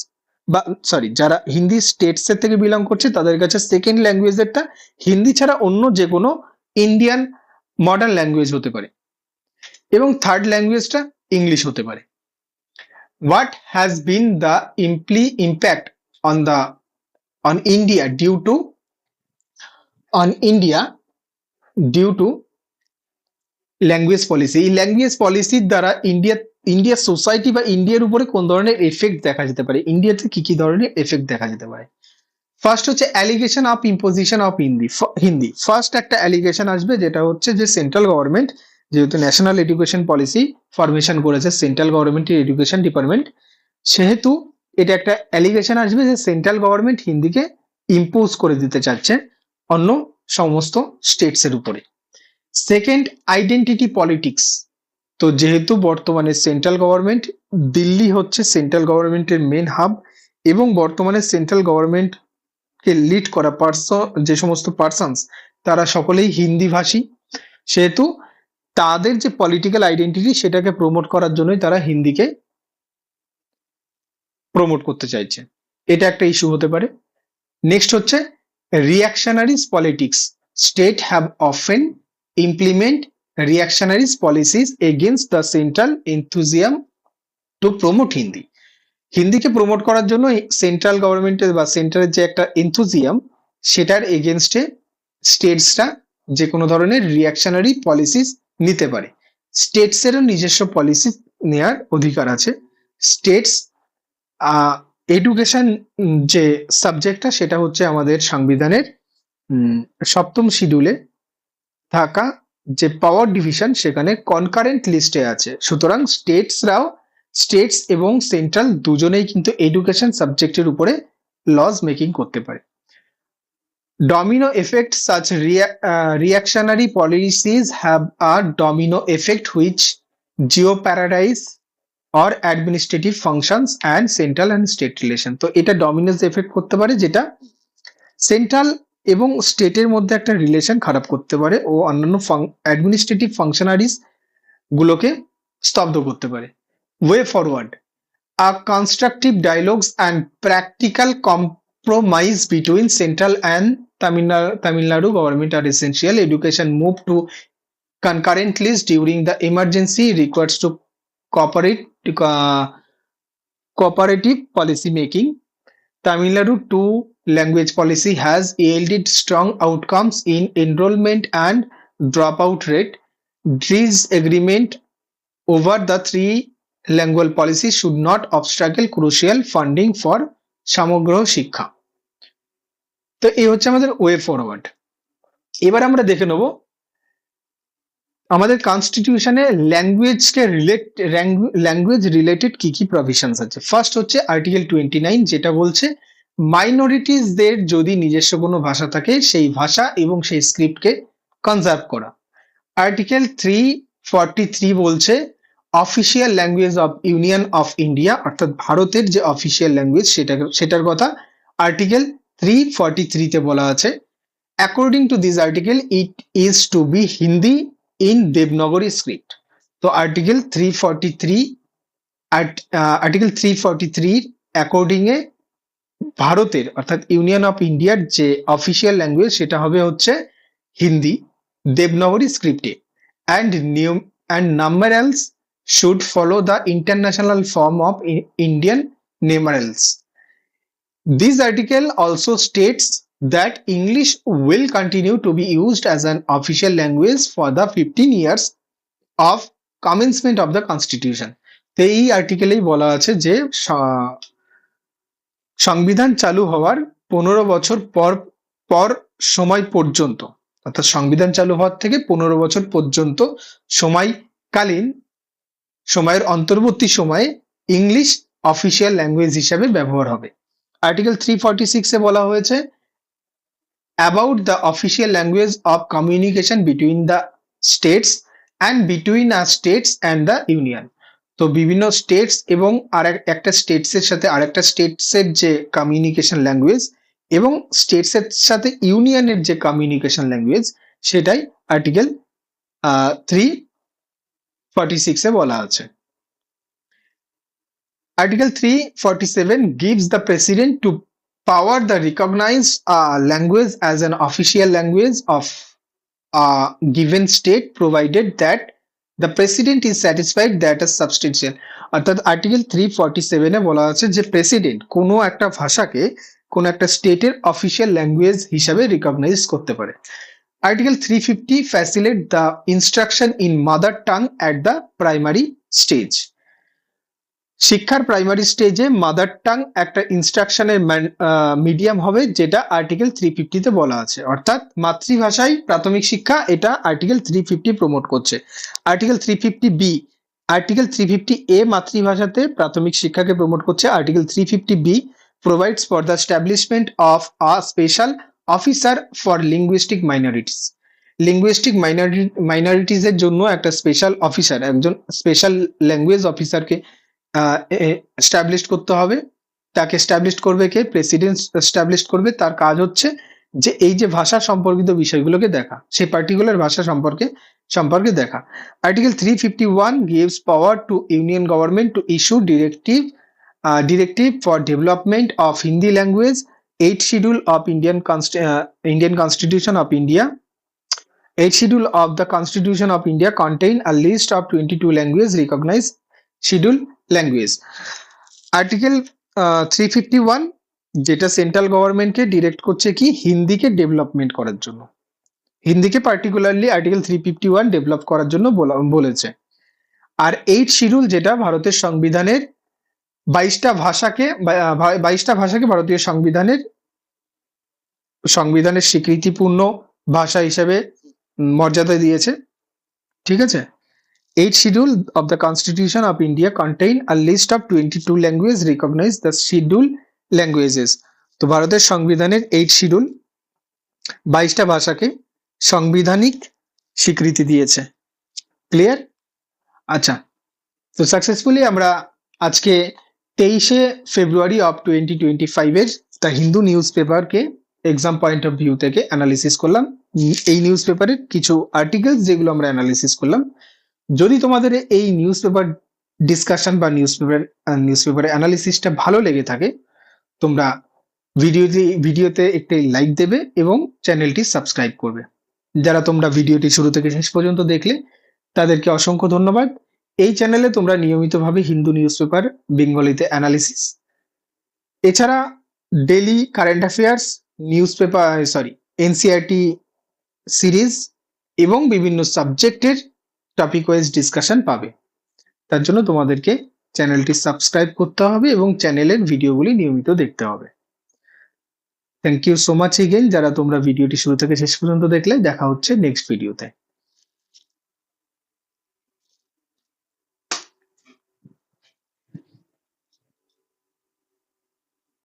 যারা হিন্দি স্টেটস এর থেকে বিলং করছে তাদের কাছে সেকেন্ড ল্যাঙ্গুয়েজেরটা হিন্দি ছাড়া অন্য যে কোনো ইন্ডিয়ান মডার্ন ল্যাঙ্গুয়েজ হতে পারে, এবং থার্ড ল্যাঙ্গুয়েজটা ইংলিশ হতে পারে। What has been the impact on India due to language policy? এই ল্যাঙ্গুয়েজ পলিসির দ্বারা ইন্ডিয়া সোসাইটি বা ইন্ডিয়ার উপরে কোন ধরনের এফেক্ট দেখা যেতে পারে, ইন্ডিয়াতে কি কি ধরনের এফেক্ট দেখা যেতে পারে? ফার্স্ট হচ্ছে allegation of imposition of Hindi. First একটা অ্যালিগেশন আসবে, যেটা হচ্ছে যে সেন্ট্রাল গভর্নমেন্ট যেহেতু ন্যাশনাল এডুকেশন পলিসি ফরমেশন করেছে সেন্ট্রাল গভর্নমেন্টের এডুকেশন ডিপার্টমেন্ট, সেহেতু এটা একটা অ্যালিগেশন আসবে যে সেন্ট্রাল গভর্নমেন্ট হিন্দিকে ইম্পোজ করে দিতে চাচ্ছে অন্য সমস্ত স্টেটস এর উপরে। Second, identity politics. তো যেহেতু বর্তমানে সেন্ট্রাল গভর্নমেন্ট, দিল্লি হচ্ছে সেন্ট্রাল গভর্নমেন্টের মেন হাব, এবং বর্তমানে সেন্ট্রাল গভর্নমেন্টকে লিড করা যে সমস্ত পার্সনস তারা সকলেই হিন্দি ভাষী, সেহেতু তাদের যে পলিটিক্যাল আইডেন্টিটি সেটাকে প্রমোট করার জন্যই তারা হিন্দিকে প্রমোট করতে চাইছে, এটা একটা ইস্যু হতে পারে। নেক্সট হচ্ছে reactionaries politics. State have often implement reactionary policies against the central enthusiasm to promote Hindi. হিন্দিকে প্রমোট করার জন্য সেন্ট্রাল গভর্নমেন্টের বা সেন্ট্রালের যে একটা এনথুজিয়াম সেটার এগেনস্টে স্টেটসরা যে কোনো ধরনের রিয়াকশনারি পলিসিস নিতে পারে। স্টেটসেরও নিজস্ব পলিসি নেওয়ার অধিকার আছে। স্টেটস এডুকেশন যে সাবজেক্টটা সেটা হচ্ছে আমাদের সংবিধানের 7ম শিডিউলে থাকা যে পাওয়ার ডিভিশন সেখানে কনকারেন্ট লিস্টে আছে। সুতরাং স্টেটস এবং সেন্ট্রাল দুজনেই কিন্তু এডুকেশন সাবজেক্টের উপরে লজ মেকিং করতে পারে। Domino effect such reactionary policies have a domino effect which jeopardize or administrative functions and central and state relation. তো এটা ডমিনোস এফেক্ট করতে পারে যেটা সেন্ট্রাল এবং স্টেটের মধ্যে একটা রিলেশন খারাপ করতে পারে ও অন্যান্য অ্যাডমিনিস্ট্রেটিভ ফাংশনারিজ গুলোকে স্তব্ধ করতে পারে। Way forward, a constructive dialogues and practical compromise between central and Tamil Nadu government are essential. Education move to concurrent list during the emergency requires to cooperative policy making. Tamil Nadu 2-language policy has yielded strong outcomes in enrollment and dropout rate. This agreement over the 3-language policy should not obstacle crucial funding for সমগ্র শিক্ষা। তো এই হচ্ছে আমাদের ওয়ে ফরওয়ার্ড। এবার আমরা দেখে নেব আমাদের কনস্টিটিউশনে ল্যাঙ্গুয়েজ রিলেটেড কি কি প্রভিশনস আছে। ফার্স্ট হচ্ছে আর্টিকেল 29 যেটা বলছে মাইনরিটিসদের যদি নিজস্ব কোনো ভাষা থাকে সেই ভাষা এবং সেই স্ক্রিপ্টকে কনজার্ভ করা। আর্টিকেল 343 বলছে official language of union of India অর্থাৎ ভারতের যে অফিসিয়াল ল্যাঙ্গুয়েজ সেটার কথা আর্টিকেল 343 তে বলা আছে। According to this article it is to be Hindi in Devanagari script. তো আর্টিকেল 343 অ্যাকর্ডিং এ ভারতের অর্থাৎ ইউনিয়ন অফ ইন্ডিয়ার যে অফিসিয়াল ল্যাঙ্গুয়েজ সেটা হবে হচ্ছে Hindi Devanagari স্ক্রিপ্টে and numerals should follow the international form of Indian numerals. This article also states that English will continue to be used as an official language for the 15 years of commencement of the constitution. তো এই আর্টিকেলেই বলা আছে যে সংবিধান চালু হওয়ার 15 বছর পর সময় পর্যন্ত অর্থাৎ সংবিধান চালু হওয়ার থেকে 15 বছর পর্যন্ত সময়কালীন সময়ের অন্তর্বর্তী সময়ে ইংলিশ অফিসিয়াল ল্যাঙ্গুয়েজ হিসেবে ব্যবহার হবে। আর্টিকেল 346 এ বলা হয়েছে about the official language of communication between the states and between a states and the union. তো বিভিন্ন স্টেটস এবং একটা স্টেটসের সাথে আরেকটা স্টেটসের যে কমিউনিকেশন ল্যাঙ্গুয়েজ এবং স্টেটসের সাথে ইউনিয়নের যে কমিউনিকেশন ল্যাঙ্গুয়েজ সেটাই আর্টিকেল 346 এ বলা আছে। Article 347 gives the president to power the recognized language as an official language of a given state provided that the president is satisfied that a substantial অর্থাৎ আর্টিকেল 347 এ বলা আছে যে প্রেসিডেন্ট কোনো একটা ভাষাকে কোন একটা স্টেটের অফিসিয়াল ল্যাঙ্গুয়েজ হিসাবে রিকগনাইজ করতে পারে। Article 350 facilitate the instruction in mother tongue at the primary stage. শিক্ষার প্রাইমারি স্টেজে মাদার টাং একটা ইনস্ট্রাকশনের মিডিয়াম হবে যেটা আর্টিকেল 350 তে বলা আছে। অর্থাৎ মাতৃভাষায় প্রাথমিক শিক্ষা এটা আর্টিকেল 350 প্রমোট করছে। আর্টিকেল 350 এ মাতৃভাষাতে প্রাথমিক শিক্ষাকে প্রমোট করছে। Article 350 provides for the establishment of a special officer for linguistic minorities. Linguistic minorities এর জন্য একটা স্পেশাল অফিসার একজন স্পেশাল ল্যাঙ্গুয়েজ অফিসারকে এস্টাবলিশ করতে হবে। তাকে এস্টাবলিশ করবে কে? প্রেসিডেন্ট এস্টাবলিশ করবে। তার কাজ হচ্ছে যে এই যে ভাষা সম্পর্কিত বিষয়গুলোকে দেখা, সেই পার্টিকুলার ভাষা সম্পর্কে দেখা। Article 351 gives power to union government to issue directive for development of Hindi language, 8th schedule of Indian Constitution of India 8th schedule of the Constitution of India contain a list of 22 languages recognized scheduled language. Article 351 যেটা সেন্ট্রাল গভর্নমেন্টকে ডিরেক্ট করছে কি হিন্দিকে ডেভেলপমেন্ট করার জন্য, হিন্দিকে পার্টিকুলারলি আর্টিকেল 351 ডেভেলপ করার জন্য বলেছে। আর 8th শিডিউল যেটা ভারতের সংবিধানের 22টা ভাষাকে ভারতীয় সংবিধানের স্বীকৃতিপূর্ণ ভাষা হিসেবে মর্যাদা দিয়েছে, ঠিক আছে। 8th schedule of the Constitution of India contain a list of 22 languages recognized the scheduled languages. তো ভারতের সংবিধানের 8th শিডিউল 22টা ভাষাকে সাংবিধানিক স্বীকৃতি দিয়েছে। ক্লিয়ার? আচ্ছা, তো সাকসেসফুলি আমরা আজকে 23শে ফেব্রুয়ারি অফ 2025 এর দ্য হিন্দু নিউজ পেপারকে এক্সাম পয়েন্ট অফ ভিউ থেকে অ্যানালিসিস করলাম। এই নিউজ পেপারের কিছু আর্টিকেলস যেগুলো আমরা অ্যানালিসিস করলাম। যদি তোমাদের এই নিউজ পেপার ডিসকাশন বা নিউজ পেপারের অ্যানালিসিসটা ভালো লেগে থাকে, তোমরা ভিডিওতে একটি লাইক দেবে এবং চ্যানেলটি সাবস্ক্রাইব করবে। যারা তোমরা ভিডিওটি শুরু থেকে শেষ পর্যন্ত দেখলে তাদেরকে অসংখ্য ধন্যবাদ। এই চ্যানেলে তোমরা নিয়মিতভাবে হিন্দু নিউজ পেপার বেঙ্গলিতে অ্যানালিসিস, এছাড়া daily current affairs news paper NCERT series এবং বিভিন্ন সাবজেক্টের টপিক ওয়াইজ ডিসকাশন পাবে। তার জন্য তোমাদেরকে চ্যানেলটি সাবস্ক্রাইব করতে হবে এবং চ্যানেলের ভিডিওগুলি নিয়মিত দেখতে হবে। Thank you so much again যারা তোমরা ভিডিওটি শুরু থেকে শেষ পর্যন্ত দেখলে। দেখা হচ্ছে নেক্সট ভিডিওতে।